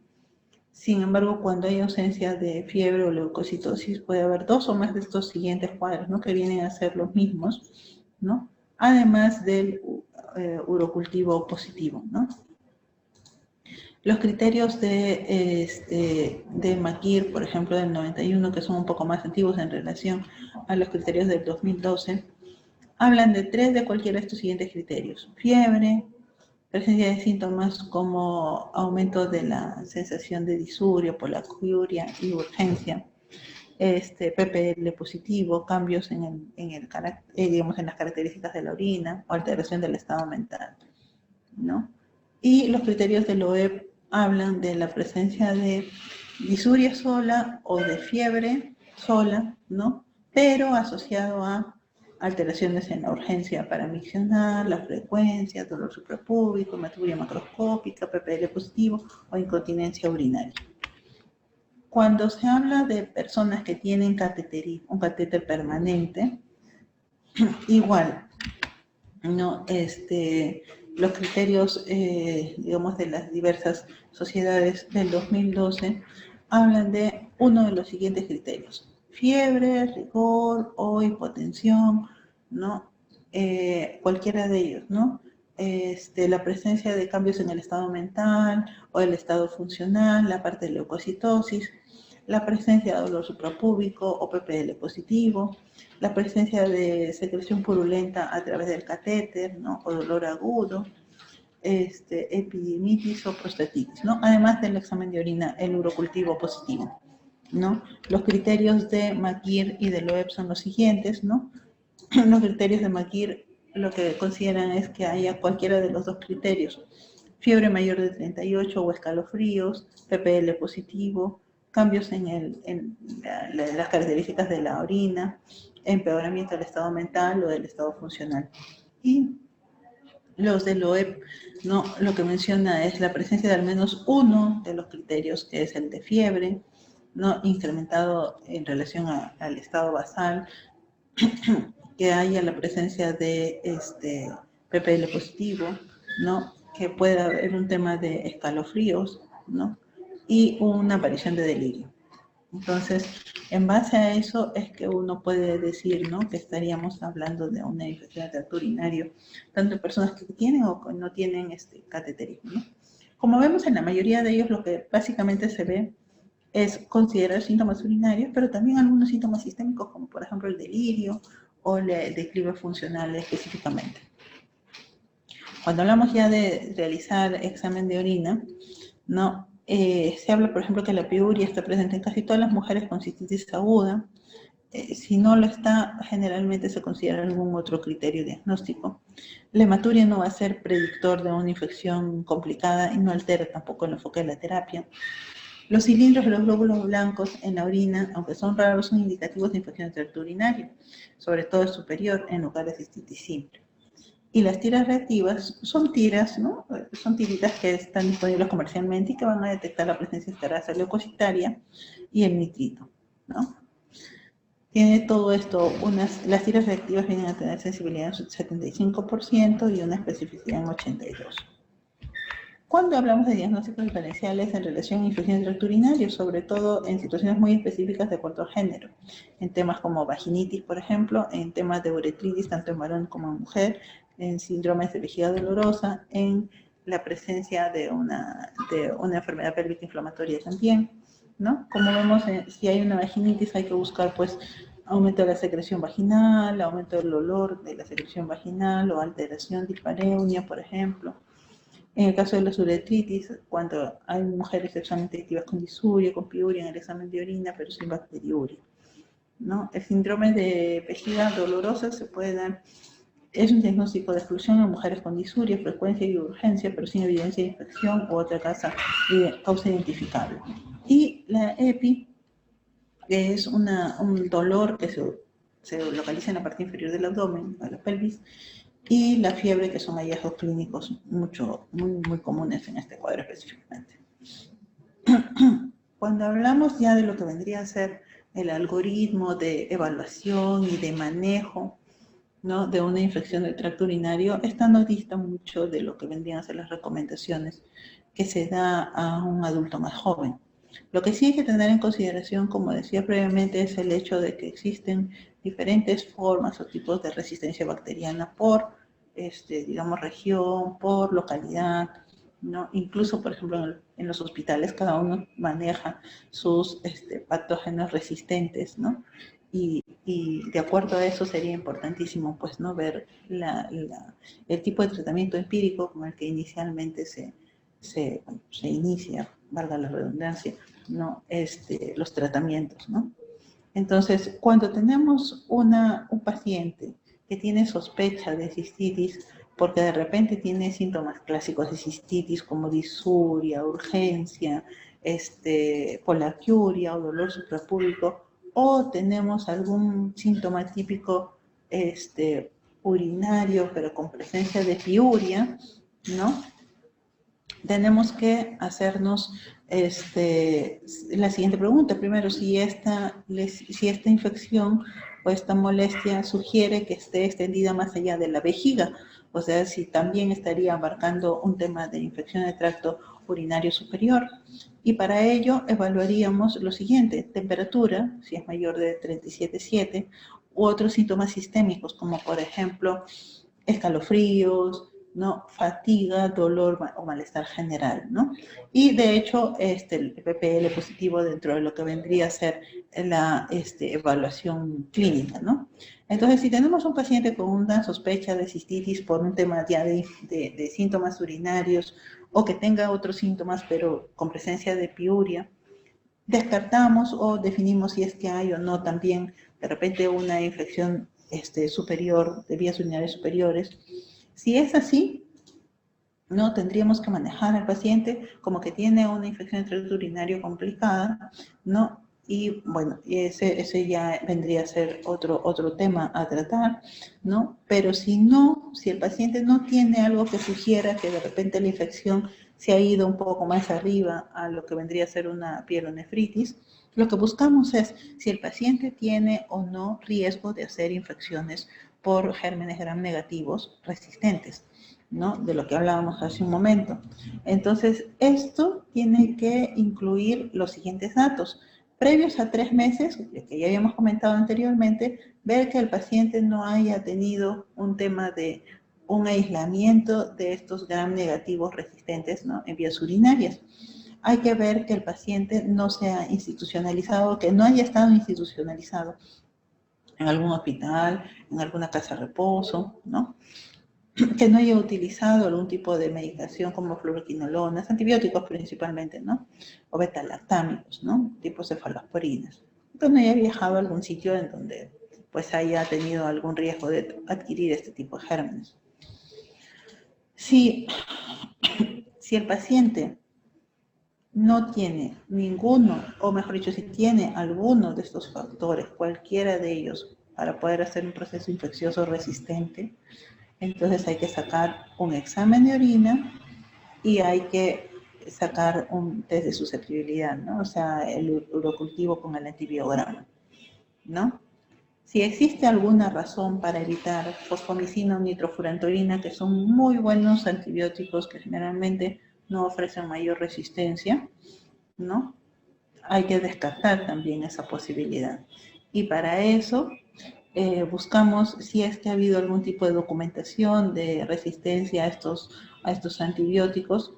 Sin embargo, cuando hay ausencia de fiebre o leucocitosis, puede haber 2 o más de estos siguientes cuadros, ¿no? Que vienen a ser los mismos, ¿no? Además del urocultivo positivo, ¿no? Los criterios de McGeer, por ejemplo, del 91, que son un poco más antiguos en relación a los criterios del 2012, hablan de 3 de cualquiera de estos siguientes criterios: fiebre, presencia de síntomas como aumento de la sensación de disuria, polacuria y urgencia, PPL positivo, cambios digamos, en las características de la orina o alteración del estado mental, ¿no? Y los criterios de Loeb hablan de la presencia de disuria sola o de fiebre sola, ¿no? Pero asociado a alteraciones en la urgencia paramiccional, la frecuencia, dolor suprapúbico, hematuria macroscópica, PPL positivo o incontinencia urinaria. Cuando se habla de personas que tienen un catéter permanente, igual, ¿no? Los criterios, digamos, de las diversas sociedades del 2012 hablan de uno de los siguientes criterios: fiebre, rigor o hipotensión, ¿no? Cualquiera de ellos, ¿no? La presencia de cambios en el estado mental o el estado funcional, la parte de leucocitosis, la presencia de dolor suprapúbico o PPL positivo, la presencia de secreción purulenta a través del catéter, ¿no? O dolor agudo, epididimitis o prostatitis, ¿no? Además del examen de orina, el urocultivo positivo, ¿no? Los criterios de McGeer y de Loeb son los siguientes, ¿no? Los criterios de McGeer lo que consideran es que haya cualquiera de los dos criterios: fiebre mayor de 38 o escalofríos, PPL positivo, cambios en las características de la orina, empeoramiento del estado mental o del estado funcional. Y los de Loeb, ¿no? Lo que menciona es la presencia de al menos uno de los criterios, que es el de fiebre, ¿no? Incrementado en relación al estado basal, que haya la presencia de PPL positivo, ¿no? Que pueda haber un tema de escalofríos, ¿no? Y una aparición de delirio. Entonces, en base a eso es que uno puede decir, ¿no? Que estaríamos hablando de una infección del tracto urinario, tanto en personas que tienen o que no tienen cateterismo, ¿no? Como vemos, en la mayoría de ellos lo que básicamente se ve es considerar síntomas urinarios, pero también algunos síntomas sistémicos, como por ejemplo el delirio o el declive funcional específicamente. Cuando hablamos ya de realizar examen de orina, ¿no? Se habla, por ejemplo, que la piuria está presente en casi todas las mujeres con cistitis aguda. Si no lo está, generalmente se considera algún otro criterio diagnóstico. La hematuria no va a ser predictor de una infección complicada y no altera tampoco el enfoque de la terapia. Los cilindros y los glóbulos blancos en la orina, aunque son raros, son indicativos de infección de tracto urinario, sobre todo el superior, en lugar de cistitis simple. Y las tiras reactivas son tiras, ¿no? Son tiritas que están disponibles comercialmente y que van a detectar la presencia de esterasa leucocitaria y el nitrito, ¿no? Tiene todo esto, las tiras reactivas vienen a tener sensibilidad en 75% y una especificidad en 82%. Cuando hablamos de diagnósticos diferenciales en relación a infecciones de tracto urinario, sobre todo en situaciones muy específicas de acuerdo al género, en temas como vaginitis, por ejemplo, en temas de uretritis, tanto en varón como en mujer, en síndromes de vejiga dolorosa, en la presencia de una enfermedad pélvica inflamatoria también, ¿no? Como vemos, si hay una vaginitis hay que buscar, pues, aumento de la secreción vaginal, aumento del olor de la secreción vaginal o alteración dispareunia, por ejemplo. En el caso de las uretritis, cuando hay mujeres sexualmente activas con disuria, con piuria en el examen de orina, pero sin bacteriuria, ¿no? El síndrome de vejiga dolorosa se puede dar, es un diagnóstico de exclusión en mujeres con disuria, frecuencia y urgencia, pero sin evidencia de infección u otra causa identificable. Y la EPI es un dolor que se localiza en la parte inferior del abdomen, a la pelvis, y la fiebre, que son hallazgos clínicos muy comunes en este cuadro específicamente. Cuando hablamos ya de lo que vendría a ser el algoritmo de evaluación y de manejo, ¿no?, de una infección del tracto urinario, esta no dista mucho de lo que vendrían a ser las recomendaciones que se da a un adulto más joven. Lo que sí hay que tener en consideración, como decía previamente, es el hecho de que existen diferentes formas o tipos de resistencia bacteriana por, digamos, región, por localidad, ¿no? Incluso, por ejemplo, en los hospitales cada uno maneja sus patógenos resistentes, ¿no? Y de acuerdo a eso sería importantísimo, pues, ¿no?, ver el tipo de tratamiento empírico con el que inicialmente se inicia, valga la redundancia, ¿no?, los tratamientos, ¿no? Entonces, cuando tenemos un paciente que tiene sospecha de cistitis, porque de repente tiene síntomas clásicos de cistitis como disuria, urgencia, polaquiuria o dolor suprapúbico, o tenemos algún síntoma típico urinario, pero con presencia de piuria, ¿no? Tenemos que hacernos la siguiente pregunta. Primero, si esta infección o esta molestia sugiere que esté extendida más allá de la vejiga, o sea, si también estaría abarcando un tema de infección de tracto urinario superior. Y para ello evaluaríamos lo siguiente: temperatura, si es mayor de 37,7, u otros síntomas sistémicos, como por ejemplo escalofríos, ¿no?, fatiga, dolor o malestar general, ¿no? Y de hecho, el PPL positivo dentro de lo que vendría a ser la evaluación clínica, ¿no? Entonces, si tenemos un paciente con una sospecha de cistitis por un tema ya de síntomas urinarios, o que tenga otros síntomas pero con presencia de piuria, descartamos o definimos si es que hay o no también de repente una infección superior, de vías urinarias superiores. Si es así, no tendríamos que manejar al paciente como que tiene una infección de tracto urinario complicada, ¿no? Y bueno, ese ya vendría a ser otro tema a tratar, ¿no? Pero si el paciente no tiene algo que sugiera que de repente la infección se ha ido un poco más arriba a lo que vendría a ser una pielonefritis, lo que buscamos es si el paciente tiene o no riesgo de hacer infecciones por gérmenes gram negativos resistentes, ¿no?, de lo que hablábamos hace un momento. Entonces, esto tiene que incluir los siguientes datos. Previos a 3 meses, que ya habíamos comentado anteriormente, ver que el paciente no haya tenido un tema de un aislamiento de estos gram negativos resistentes, ¿no?, en vías urinarias. Hay que ver que el paciente no sea institucionalizado, que no haya estado institucionalizado en algún hospital, en alguna casa de reposo, ¿no?, que no haya utilizado algún tipo de medicación como fluoroquinolonas, antibióticos principalmente, ¿no?, o betalactámicos, ¿no?, tipo cefalosporinas. Que no haya viajado a algún sitio en donde pues haya tenido algún riesgo de adquirir este tipo de gérmenes. Si el paciente no tiene ninguno, o mejor dicho, si tiene alguno de estos factores, cualquiera de ellos, para poder hacer un proceso infeccioso resistente, entonces hay que sacar un examen de orina y hay que sacar un test de susceptibilidad, ¿no? O sea, el urocultivo con el antibiograma, ¿no? Si existe alguna razón para evitar fosfomicina o nitrofurantoína, que son muy buenos antibióticos que generalmente no ofrecen mayor resistencia, ¿no? Hay que descartar también esa posibilidad. Y para eso buscamos si es que ha habido algún tipo de documentación de resistencia a estos antibióticos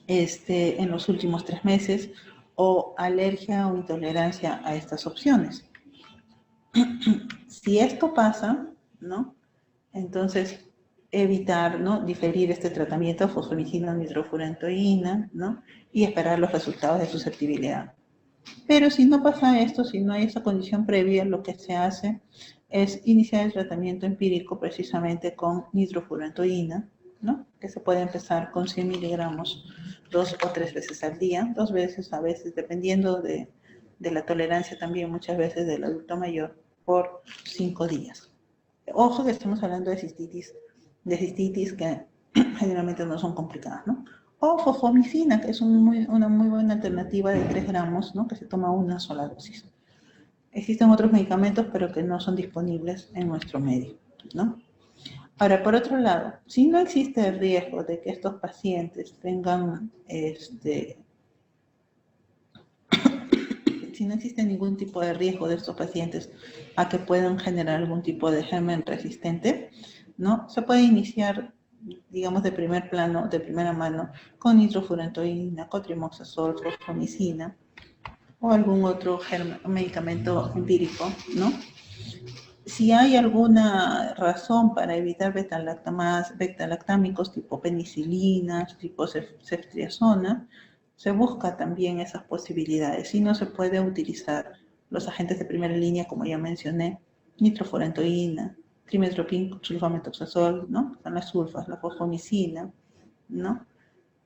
en los últimos 3 meses o alergia o intolerancia a estas opciones. Si esto pasa, ¿no? Entonces, evitar, ¿no? Diferir este tratamiento fosfomicina o nitrofurantoína, ¿no? Y esperar los resultados de susceptibilidad. Pero si no pasa esto, si no hay esa condición previa, lo que se hace es iniciar el tratamiento empírico precisamente con nitrofurantoína, ¿no? Que se puede empezar con 100 miligramos 2 o 3 veces al día, 2 veces a veces, dependiendo de la tolerancia también muchas veces del adulto mayor, por 5 días. Ojo que estamos hablando de cistitis que generalmente no son complicadas, ¿no? O fosfomicina, que es una muy buena alternativa de 3 gramos, ¿no? Que se toma una sola dosis. Existen otros medicamentos, pero que no son disponibles en nuestro medio, ¿no? Ahora, por otro lado, si no existe el riesgo de que estos pacientes tengan, si no existe ningún tipo de riesgo de estos pacientes a que puedan generar algún tipo de germen resistente, ¿no? Se puede iniciar, digamos, de primer plano, de primera mano, con nitrofurantoína, cotrimoxazol, fosfomicina o algún otro medicamento empírico, ¿no? Si hay alguna razón para evitar beta-lactámicos tipo penicilinas, tipo ceftriaxona, se busca también esas posibilidades. Si no se puede utilizar los agentes de primera línea, como ya mencioné, nitrofurantoína, trimestoprim, sulfametoxazol, ¿no? Son las sulfas, la fosfomicina, ¿no?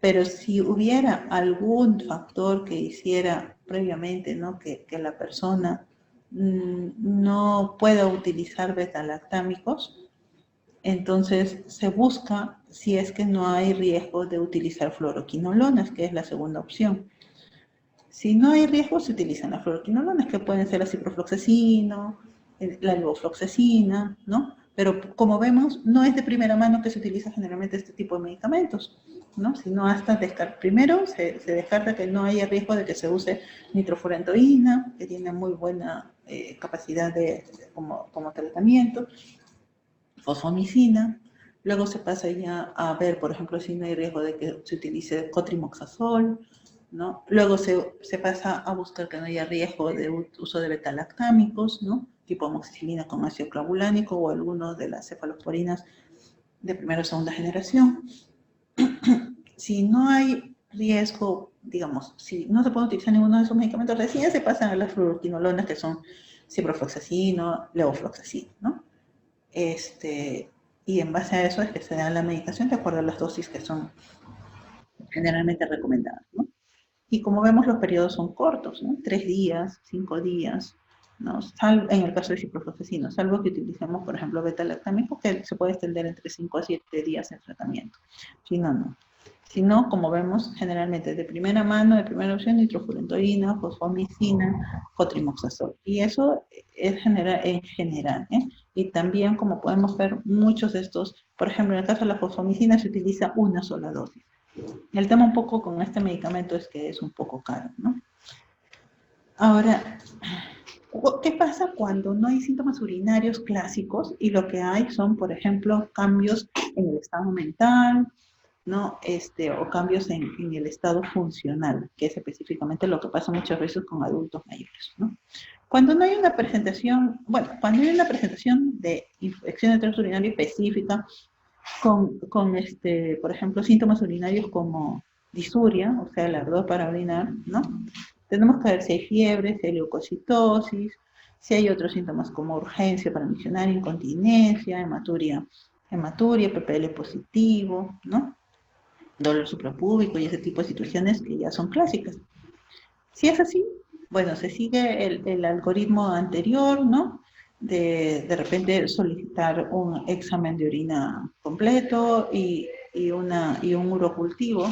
Pero si hubiera algún factor que hiciera previamente, ¿no? Que la persona no pueda utilizar beta-lactámicos, entonces se busca si es que no hay riesgo de utilizar fluoroquinolonas, que es la segunda opción. Si no hay riesgo, se utilizan las fluoroquinolonas, que pueden ser la ciprofloxacino, la levofloxacina, ¿no? Pero como vemos, no es de primera mano que se utiliza generalmente este tipo de medicamentos, ¿no? Sino hasta primero se descarta que no haya riesgo de que se use nitrofurantoína, que tiene muy buena capacidad como tratamiento, fosfomicina. Luego se pasa ya a ver, por ejemplo, si no hay riesgo de que se utilice cotrimoxazol, ¿no? Luego se pasa a buscar que no haya riesgo de uso de beta-lactámicos, ¿no? Tipo amoxicilina con ácido clavulánico o algunos de las cefalosporinas de primera o segunda generación. Si no hay riesgo, digamos, si no se puede utilizar ninguno de esos medicamentos, recién se pasan a las fluoroquinolonas, que son ciprofloxacino, levofloxacino, ¿no? Y en base a eso es que se da la medicación de acuerdo a las dosis que son generalmente recomendadas, ¿no? Y como vemos, los periodos son cortos, ¿no? 3 días, 5 días, ¿no? En el caso de ciprofloxacino, salvo que utilicemos, por ejemplo, beta-lactámico, que se puede extender entre 5 a 7 días el tratamiento. Si no, no. Si no, como vemos, generalmente de primera mano, de primera opción, nitrofurantoína, fosfomicina, cotrimoxazol. Y eso es en general, ¿eh? Y también, como podemos ver, muchos de estos, por ejemplo, en el caso de la fosfomicina, se utiliza una sola dosis. El tema un poco con este medicamento es que es un poco caro, ¿no? Ahora, ¿qué pasa cuando no hay síntomas urinarios clásicos y lo que hay son, por ejemplo, cambios en el estado mental, ¿no? O cambios en el estado funcional, que es específicamente lo que pasa muchas veces con adultos mayores, ¿no? Cuando no hay una presentación, bueno, cuando hay una presentación de infección de tracto urinario específica, por ejemplo, síntomas urinarios como disuria, o sea, el ardor para orinar, ¿no? Tenemos que ver si hay fiebre, si hay leucocitosis, si hay otros síntomas como urgencia para misionar, incontinencia, hematuria, PPL positivo, ¿no? dolor suprapúbico y ese tipo de situaciones que ya son clásicas. Si es así, bueno, se sigue el algoritmo anterior, ¿no? De repente solicitar un examen de orina completo y un urocultivo,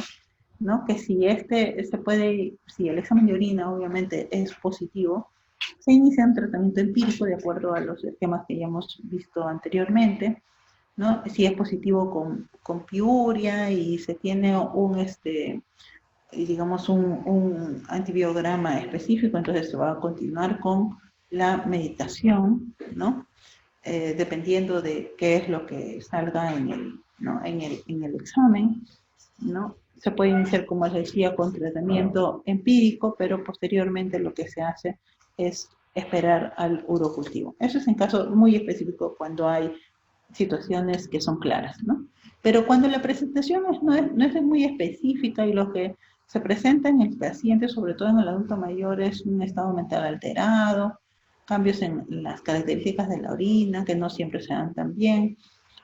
¿no? Que si si el examen de orina obviamente es positivo, se inicia un tratamiento empírico de acuerdo a los esquemas que ya hemos visto anteriormente, ¿no? Si es positivo con piuria y se tiene digamos, un antibiograma específico, entonces se va a continuar con la medicación, ¿no? Dependiendo de qué es lo que salga ¿no? en el examen, ¿no? Se puede iniciar, como les decía, con tratamiento empírico, pero posteriormente lo que se hace es esperar al urocultivo. Eso es en caso muy específico cuando hay situaciones que son claras, ¿no? Pero cuando la presentación no es muy específica y lo que se presenta en el paciente, sobre todo en el adulto mayor, es un estado mental alterado, cambios en las características de la orina, que no siempre se dan tan bien,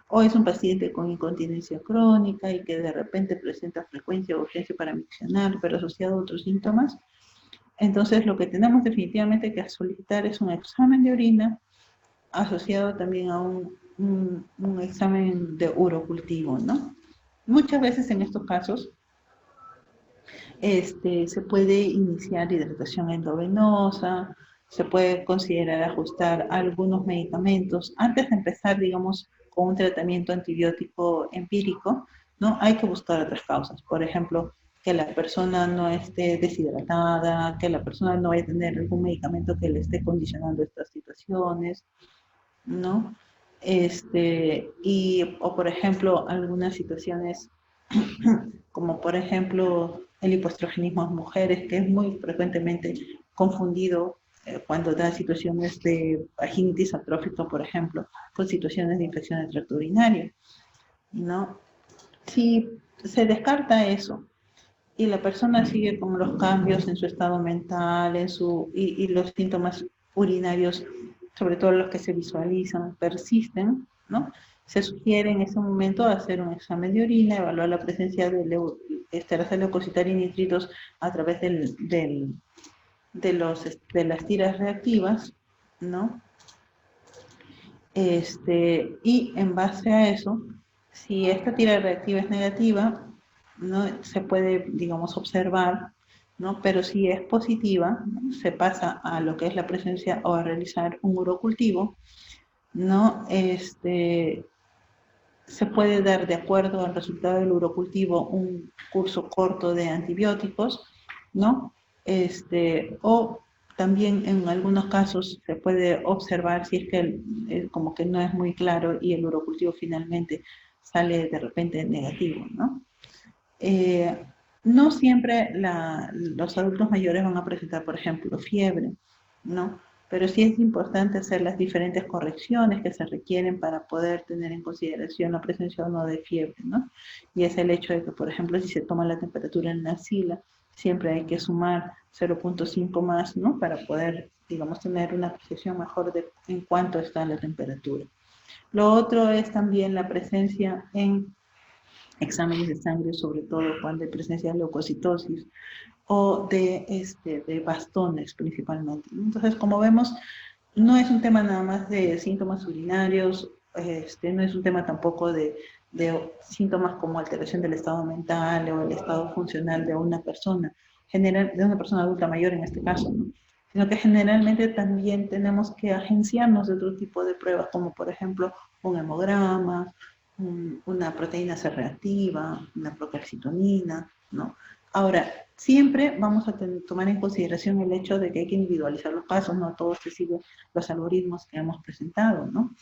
o es un paciente con incontinencia crónica y que de repente presenta frecuencia o urgencia para miccionar, pero asociado a otros síntomas. Entonces, lo que tenemos definitivamente que solicitar es un examen de orina asociado también a un examen de urocultivo, ¿no? Muchas veces en estos casos se puede iniciar hidratación endovenosa, se puede considerar ajustar algunos medicamentos. Antes de empezar, digamos, con un tratamiento antibiótico empírico, ¿no? Hay que buscar otras causas. Por ejemplo, que la persona no esté deshidratada, que la persona no vaya a tener algún medicamento que le esté condicionando estas situaciones, ¿no? O por ejemplo, algunas situaciones como por ejemplo el hipoestrogenismo en mujeres, que es muy frecuentemente confundido cuando da situaciones de vaginitis atrófica, por ejemplo, con situaciones de infección del tracto urinario, ¿no? Si se descarta eso y la persona sigue con los cambios en su estado mental, y los síntomas urinarios, sobre todo los que se visualizan, persisten, ¿no? Se sugiere en ese momento hacer un examen de orina, evaluar la presencia de leucocitar y nitritos a través de las tiras reactivas, ¿no? Y en base a eso, si esta tira reactiva es negativa, ¿no? Se puede, digamos, observar, ¿no? Pero si es positiva, ¿no? Se pasa a lo que es la presencia o a realizar un urocultivo, ¿no? Se puede dar, de acuerdo al resultado del urocultivo, un curso corto de antibióticos, ¿no? O también en algunos casos se puede observar si es que como que no es muy claro y el urocultivo finalmente sale de repente negativo, ¿no? Eh, no siempre los adultos mayores van a presentar, por ejemplo, fiebre, ¿no? Pero sí es importante hacer las diferentes correcciones que se requieren para poder tener en consideración la presencia o no de fiebre, ¿no? Y es el hecho de que, por ejemplo, si se toma la temperatura en la axila, siempre hay que sumar 0,5 más, ¿no? Para poder, digamos, tener una apreciación mejor de en cuánto está la temperatura. Lo otro es también la presencia en exámenes de sangre, sobre todo cuando hay presencia de leucocitosis o de bastones principalmente. Entonces, como vemos, no es un tema nada más de síntomas urinarios, no es un tema tampoco de síntomas como alteración del estado mental o el estado funcional de una persona, de una persona adulta mayor en este caso, ¿no? Sino que generalmente también tenemos que agenciarnos de otro tipo de pruebas, como por ejemplo un hemograma, una proteína C reactiva, una procalcitonina, ¿no? Ahora, siempre vamos a tomar en consideración el hecho de que hay que individualizar los casos, no todos se siguen los algoritmos que hemos presentado, ¿no?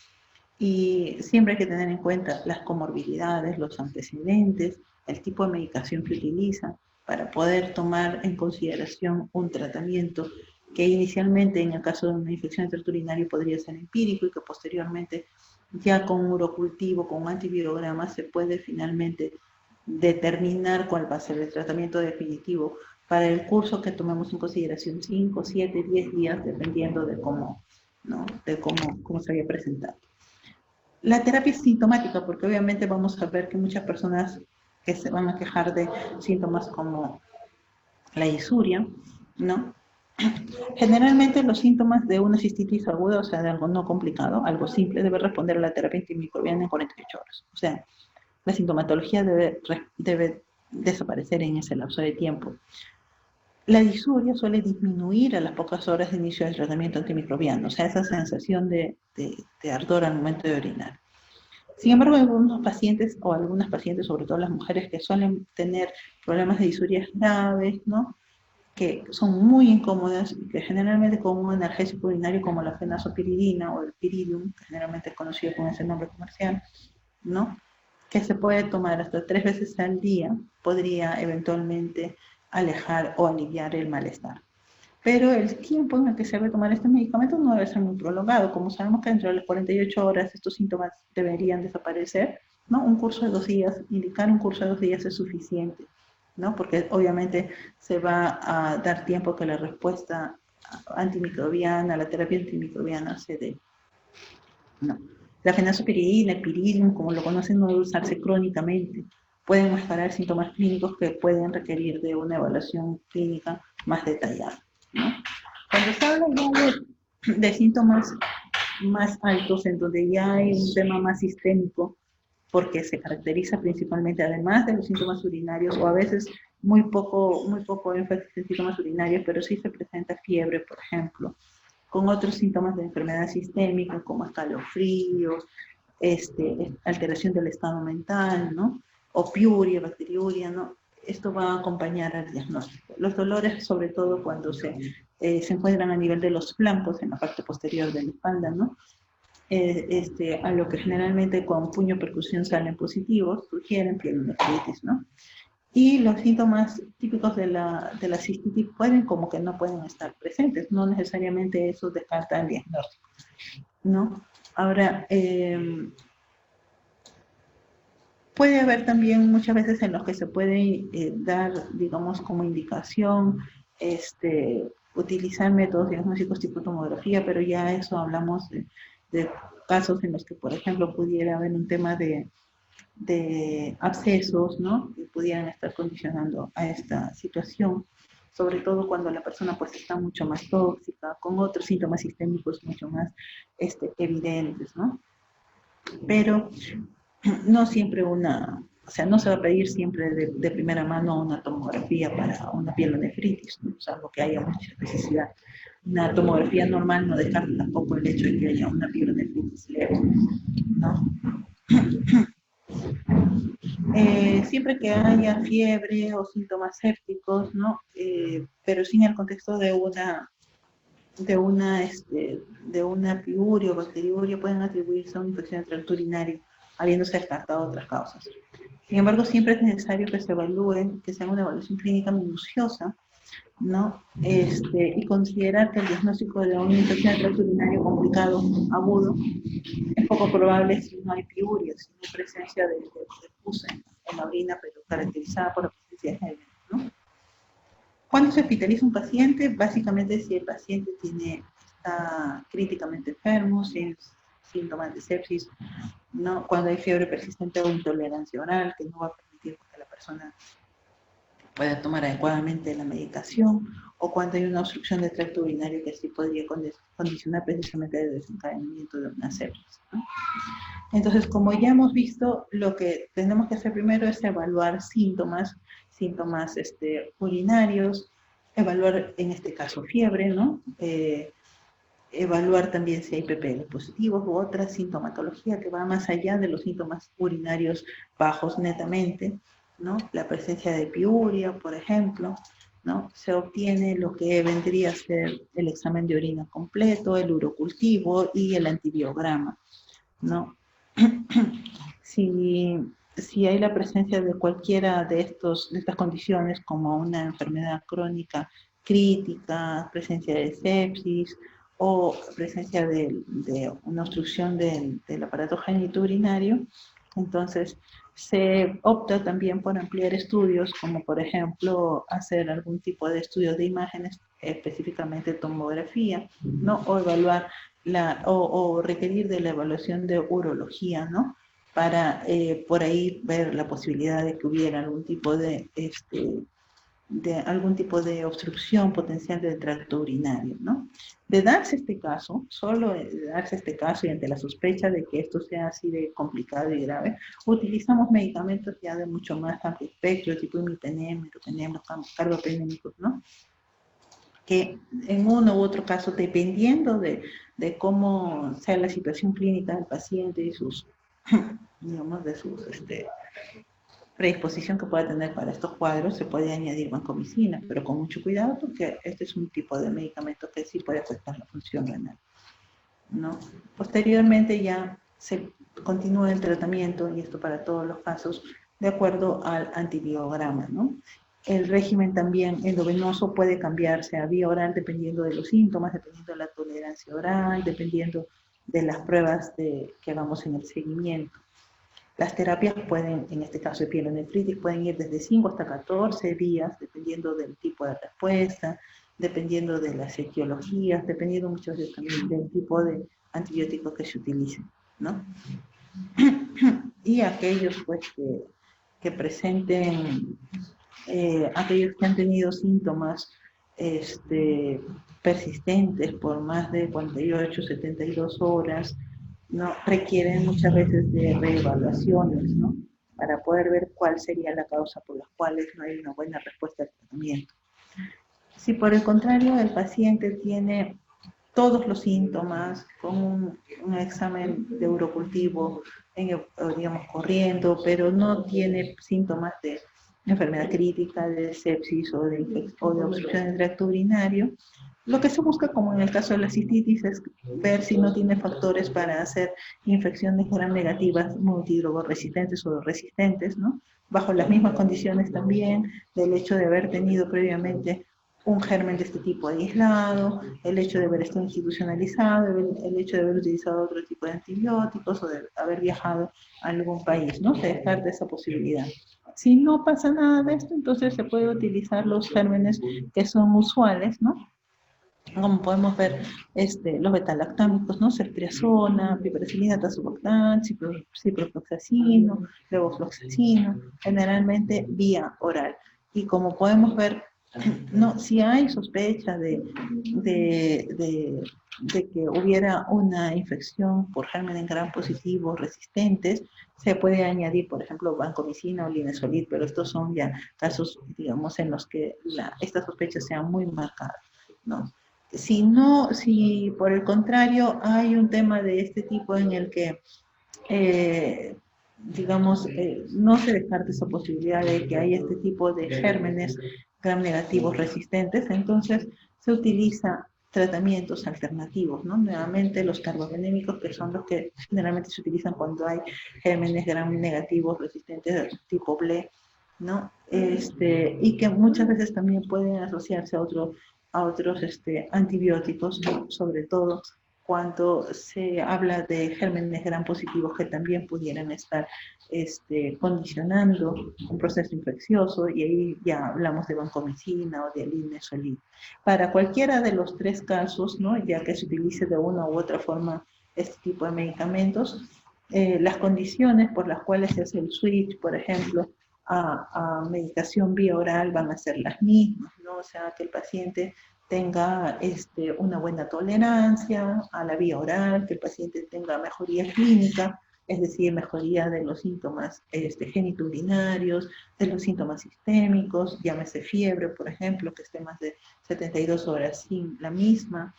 Y siempre hay que tener en cuenta las comorbilidades, los antecedentes, el tipo de medicación que utiliza para poder tomar en consideración un tratamiento que inicialmente en el caso de una infección de tracto urinario podría ser empírico y que posteriormente ya con un urocultivo, con un antivirograma se puede finalmente determinar cuál va a ser el tratamiento definitivo para el curso que tomemos en consideración 5, 7, 10 días, dependiendo de cómo, ¿no? De cómo se haya presentado. La terapia es sintomática, porque obviamente vamos a ver que muchas personas que se van a quejar de síntomas como la disuria, ¿no? Generalmente los síntomas de una cistitis aguda, o sea, de algo no complicado, algo simple, debe responder a la terapia antimicrobiana en 48 horas. O sea, la sintomatología debe desaparecer en ese lapso de tiempo. La disuria suele disminuir a las pocas horas de inicio del tratamiento antimicrobiano, o sea, esa sensación de ardor al momento de orinar. Sin embargo, algunos pacientes o algunas pacientes, sobre todo las mujeres que suelen tener problemas de disuria graves, ¿no? Que son muy incómodas y que generalmente con un analgésico urinario como la fenazopiridina o el piridium, que generalmente es conocido con ese nombre comercial, ¿no? Que se puede tomar hasta 3 veces al día, podría eventualmente alejar o aliviar el malestar. Pero el tiempo en el que se debe tomar este medicamento no debe ser muy prolongado. Como sabemos que dentro de las 48 horas estos síntomas deberían desaparecer, ¿no? Un curso de 2 días, indicar un curso de 2 días es suficiente, ¿no? Porque obviamente se va a dar tiempo que la respuesta antimicrobiana, la terapia antimicrobiana se dé, ¿no? La fenazopiridina, el piridium, como lo conocen, no debe usarse crónicamente. Pueden mejorar síntomas clínicos que pueden requerir de una evaluación clínica más detallada, ¿no? Cuando se habla ya de síntomas más altos, en donde ya hay un tema más sistémico, porque se caracteriza principalmente, además de los síntomas urinarios, o a veces muy poco énfasis en síntomas urinarios, pero sí se presenta fiebre, por ejemplo, con otros síntomas de enfermedad sistémica, como escalofríos, alteración del estado mental, ¿no? O piuria, bacteriuria, ¿no? Esto va a acompañar al diagnóstico. Los dolores, sobre todo cuando se encuentran a nivel de los flancos, en la parte posterior de la espalda, ¿no? A lo que generalmente con puño percusión salen positivos, sugieren pielonefritis, ¿no? Y los síntomas típicos de la cistitis pueden como que no pueden estar presentes, no necesariamente eso descarta el diagnóstico, ¿no? Ahora, puede haber también muchas veces en los que se puede dar, digamos, como indicación, utilizar métodos diagnósticos tipo tomografía, pero ya eso hablamos de casos en los que, por ejemplo, pudiera haber un tema de abscesos, ¿no? Que pudieran estar condicionando a esta situación, sobre todo cuando la persona pues está mucho más tóxica, con otros síntomas sistémicos mucho más evidentes, ¿no? Pero no siempre o sea, no se va a pedir siempre de primera mano una tomografía para una pielonefritis, ¿no? Salvo que haya mucha necesidad. Una tomografía normal no descarta tampoco el hecho de que haya una pielonefritis leve, ¿no? Siempre que haya fiebre o síntomas sépticos, ¿no? Pero sin el contexto de una piuria o bacteriuria, pueden atribuirse a una infección de tracto urinario, habiéndose descartado otras causas. Sin embargo, siempre es necesario que se evalúen, que se haga una evaluación clínica minuciosa, ¿no? Y considerar que el diagnóstico de una infección de tracto urinario complicado, agudo, es poco probable si no hay piuria, si no hay presencia de pus en la orina, pero caracterizada por la presencia de género, ¿no? ¿Cuándo se hospitaliza un paciente? Básicamente si el paciente está críticamente enfermo, sin síntomas de sepsis, ¿no? Cuando hay fiebre persistente o intolerancia oral, que no va a permitir que la persona pueda tomar adecuadamente la medicación, o cuando hay una obstrucción del tracto urinario que sí podría condicionar precisamente el desencadenamiento de una sepsis, ¿no? Entonces, como ya hemos visto, lo que tenemos que hacer primero es evaluar síntomas urinarios, evaluar en este caso fiebre, ¿no? Evaluar también si hay PPL positivos u otra sintomatología que va más allá de los síntomas urinarios bajos netamente, ¿no? La presencia de piuria, por ejemplo, ¿no? Se obtiene lo que vendría a ser el examen de orina completo, el urocultivo y el antibiograma, ¿no? Si hay la presencia de cualquiera de estas condiciones, como una enfermedad crónica crítica, presencia de sepsis o presencia de una obstrucción del aparato genitourinario, entonces se opta también por ampliar estudios, como por ejemplo hacer algún tipo de estudio de imágenes, específicamente tomografía, ¿no? O evaluar o requerir de la evaluación de urología, ¿no? para por ahí ver la posibilidad de que hubiera algún tipo de obstrucción potencial del tracto urinario, ¿no? De darse este caso, solo de darse este caso y ante la sospecha de que esto sea así de complicado y grave, utilizamos medicamentos ya de mucho más amplio espectro, tipo imipenem, meropenem, los carbapenémicos, ¿no? Que en uno u otro caso, dependiendo de cómo sea la situación clínica del paciente y sus, digamos, de sus predisposición que pueda tener para estos cuadros, se puede añadir vancomicina, pero con mucho cuidado porque este es un tipo de medicamento que sí puede afectar la función renal, ¿no? Posteriormente ya se continúa el tratamiento, y esto para todos los casos, de acuerdo al antibiograma, ¿no? El régimen también endovenoso puede cambiarse a vía oral dependiendo de los síntomas, dependiendo de la tolerancia oral, dependiendo de las pruebas que hagamos en el seguimiento. Las terapias pueden, en este caso de pielonefritis, pueden ir desde 5 hasta 14 días, dependiendo del tipo de respuesta, dependiendo de las etiologías, dependiendo muchas veces también del tipo de antibiótico que se utilice, ¿no? Y aquellos pues que presenten, aquellos que han tenido síntomas persistentes por más de 48, 72 horas, ¿no? Requieren muchas veces de reevaluaciones, ¿no? Para poder ver cuál sería la causa por las cuales no hay una buena respuesta al tratamiento. Si por el contrario el paciente tiene todos los síntomas con un examen de urocultivo, digamos, corriendo, pero no tiene síntomas de enfermedad crítica, de sepsis o de obstrucción del tracto urinario, lo que se busca, como en el caso de la cistitis, es ver si no tiene factores para hacer infecciones gram negativas multidrogoresistentes o resistentes, ¿no? Bajo las mismas condiciones también del hecho de haber tenido previamente un germen de este tipo aislado, el hecho de haber estado institucionalizado, el hecho de haber utilizado otro tipo de antibióticos o de haber viajado a algún país, ¿no? Se descarta esa posibilidad. Si no pasa nada de esto, entonces se puede utilizar los gérmenes que son usuales, ¿no? Como podemos ver, los betalactámicos, ¿no? Ceftriaxona, piperacilina, tazobactam, ciprofloxacino, levofloxacino, generalmente vía oral. Y como podemos ver, no, si hay sospecha de que hubiera una infección por gérmenes gram positivos resistentes, se puede añadir, por ejemplo, vancomicina o linezolid, pero estos son ya casos, digamos, en los que estas sospechas sean muy marcadas, ¿no? Si no, si por el contrario hay un tema de este tipo en el que, digamos, no se descarta esa posibilidad de que haya este tipo de gérmenes gram negativos resistentes, entonces se utiliza tratamientos alternativos, ¿no? Nuevamente los carbapenémicos, que son los que generalmente se utilizan cuando hay gérmenes gram negativos resistentes tipo BLE, ¿no? Y que muchas veces también pueden asociarse a otros antibióticos, sobre todo cuando se habla de gérmenes gram positivos que también pudieran estar condicionando un proceso infeccioso, y ahí ya hablamos de vancomicina o de linezolid. Para cualquiera de los tres casos, ¿no? Ya que se utilice de una u otra forma este tipo de medicamentos, las condiciones por las cuales se hace el switch, por ejemplo, a medicación vía oral van a ser las mismas, ¿no? O sea, que el paciente tenga una buena tolerancia a la vía oral, que el paciente tenga mejoría clínica, es decir, mejoría de los síntomas genitourinarios, de los síntomas sistémicos, llámese fiebre, por ejemplo, que esté más de 72 horas sin la misma,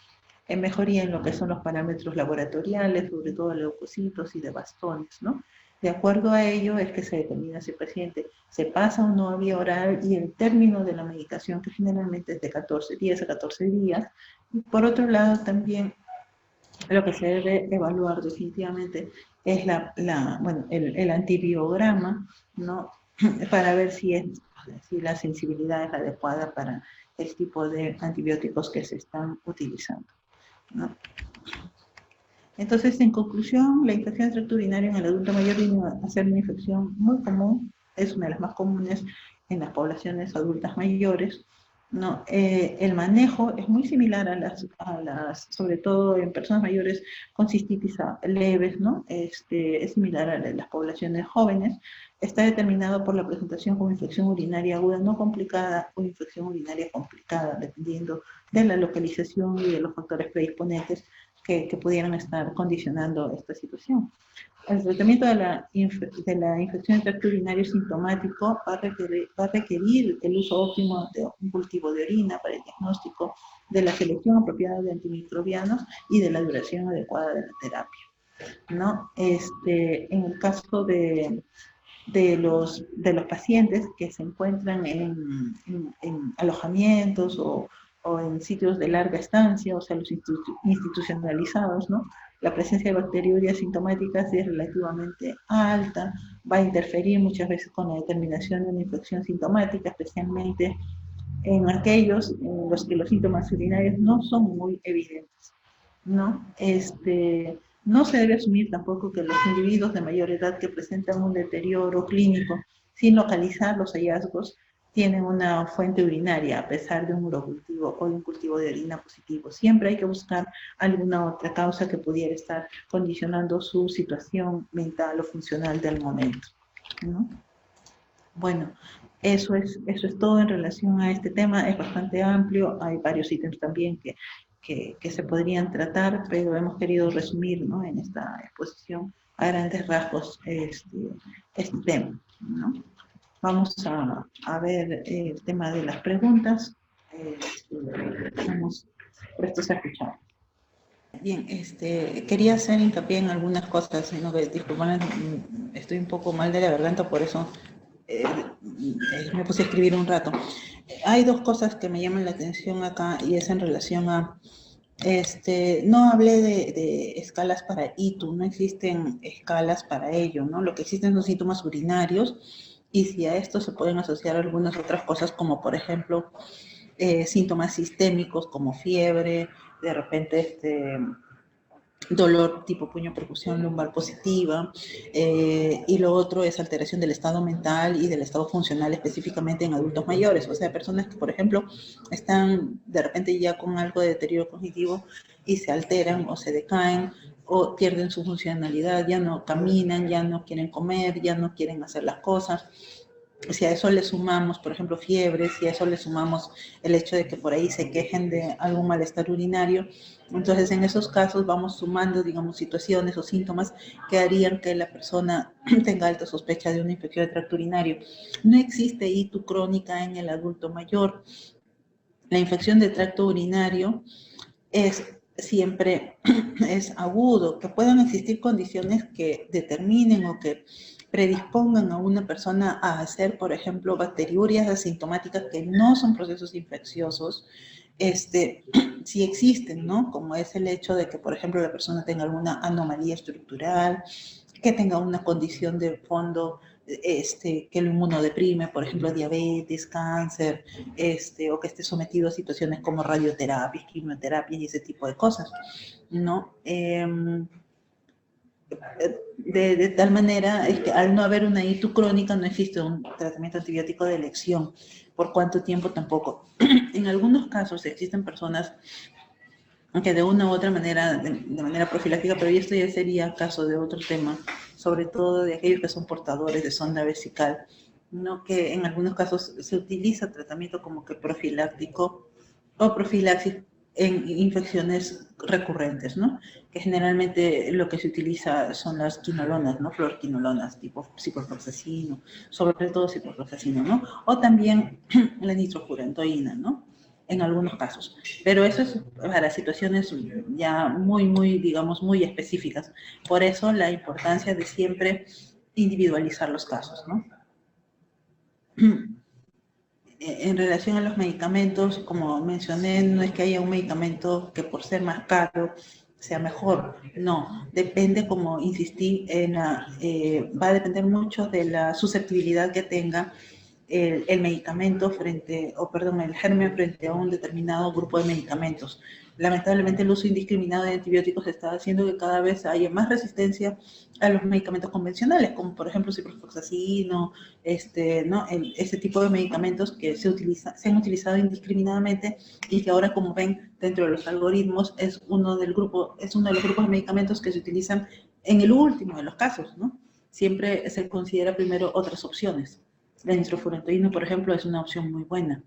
mejoría en lo que son los parámetros laboratoriales, sobre todo de leucocitos y de bastones, ¿no? De acuerdo a ello es que se determina si el paciente se pasa o no a vía oral y el término de la medicación, que generalmente es de 14 días a 14 días. Y por otro lado, también lo que se debe evaluar definitivamente es el antibiograma, ¿no? Para ver si la sensibilidad es adecuada para el tipo de antibióticos que se están utilizando, ¿no? Entonces, en conclusión, la infección de tracto urinario en el adulto mayor viene a ser una infección muy común, es una de las más comunes en las poblaciones adultas mayores, ¿no? El manejo es muy similar sobre todo en personas mayores con cistitis leves, ¿no? Es similar a las poblaciones jóvenes. Está determinado por la presentación como infección urinaria aguda no complicada o infección urinaria complicada, dependiendo de la localización y de los factores predisponentes que pudieran estar condicionando esta situación. El tratamiento de la infección de tracto urinario sintomático va a requerir el uso óptimo de un cultivo de orina para el diagnóstico de la selección apropiada de antimicrobianos y de la duración adecuada de la terapia, ¿no? En el caso de los pacientes que se encuentran en alojamientos o en sitios de larga estancia, o sea, los institucionalizados, ¿no? La presencia de bacteriurias sintomáticas es relativamente alta, va a interferir muchas veces con la determinación de una infección sintomática, especialmente en aquellos en los que los síntomas urinarios no son muy evidentes, ¿no? No se debe asumir tampoco que los individuos de mayor edad que presentan un deterioro clínico sin localizar los hallazgos tienen una fuente urinaria a pesar de un urocultivo o de un cultivo de orina positivo. Siempre hay que buscar alguna otra causa que pudiera estar condicionando su situación mental o funcional del momento, ¿no? Bueno, eso es todo en relación a este tema. Es bastante amplio, hay varios ítems también que se podrían tratar, pero hemos querido resumir, ¿no?, en esta exposición a grandes rasgos este tema, ¿no? Vamos a ver el tema de las preguntas. Estamos prestos a escuchar. Bien, quería hacer hincapié en algunas cosas, sino que, disculpen, estoy un poco mal de la garganta, por eso me puse a escribir un rato. Hay dos cosas que me llaman la atención acá y es en relación a, no hablé de escalas para ITU, no existen escalas para ello, ¿no? Lo que existen son síntomas urinarios y si a esto se pueden asociar algunas otras cosas como, por ejemplo, síntomas sistémicos como fiebre, de repente dolor tipo puño percusión lumbar positiva, y lo otro es alteración del estado mental y del estado funcional específicamente en adultos mayores, o sea, personas que, por ejemplo, están de repente ya con algo de deterioro cognitivo y se alteran o se decaen o pierden su funcionalidad, ya no caminan, ya no quieren comer, ya no quieren hacer las cosas. Si a eso le sumamos, por ejemplo, fiebre, si a eso le sumamos el hecho de que por ahí se quejen de algún malestar urinario, entonces en esos casos vamos sumando, digamos, situaciones o síntomas que harían que la persona tenga alta sospecha de una infección de tracto urinario. No existe ITU crónica en el adulto mayor. La infección de tracto urinario siempre es agudo, que puedan existir condiciones que determinen o que predispongan a una persona a hacer, por ejemplo, bacteriurias asintomáticas que no son procesos infecciosos, sí existen, ¿no? Como es el hecho de que, por ejemplo, la persona tenga alguna anomalía estructural, que tenga una condición de fondo que lo inmunodeprime, por ejemplo, diabetes, cáncer, o que esté sometido a situaciones como radioterapia, quimioterapia y ese tipo de cosas, ¿no? De tal manera es que al no haber una ITU crónica no existe un tratamiento antibiótico de elección. ¿Por cuánto tiempo? Tampoco. En algunos casos existen personas que de una u otra manera, de manera profiláctica, pero esto ya sería caso de otro tema, sobre todo de aquellos que son portadores de sonda vesical, ¿no? Que en algunos casos se utiliza tratamiento como que profiláctico o profilaxis en infecciones recurrentes, ¿no? Que generalmente lo que se utiliza son las quinolonas, ¿no? Fluorquinolonas, tipo ciprofloxacino, sobre todo ciprofloxacino, ¿no? O también la nitrofurantoína, ¿no? En algunos casos. Pero eso es para situaciones ya muy, digamos, muy específicas. Por eso la importancia de siempre individualizar los casos, ¿no? En relación a los medicamentos, como mencioné, no es que haya un medicamento que por ser más caro sea mejor, no, depende, como insistí, va a depender mucho de la susceptibilidad que tenga el medicamento el germen frente a un determinado grupo de medicamentos. lamentablemente el uso indiscriminado de antibióticos está haciendo que cada vez haya más resistencia a los medicamentos convencionales, como por ejemplo ciprofloxacino, ¿no? Ese tipo de medicamentos que se han utilizado indiscriminadamente y que ahora, como ven, dentro de los algoritmos es uno de los grupos de medicamentos que se utilizan en el último de los casos, ¿no? Siempre se considera primero otras opciones. La nitrofurantoína, por ejemplo, es una opción muy buena,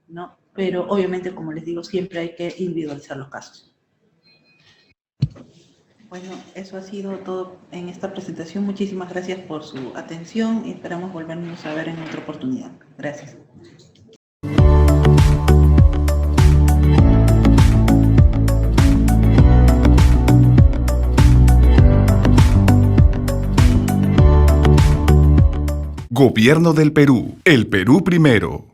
¿no? Pero obviamente, como les digo, siempre hay que individualizar los casos. Bueno, eso ha sido todo en esta presentación. Muchísimas gracias por su atención y esperamos volvernos a ver en otra oportunidad. Gracias. Gobierno del Perú. El Perú primero.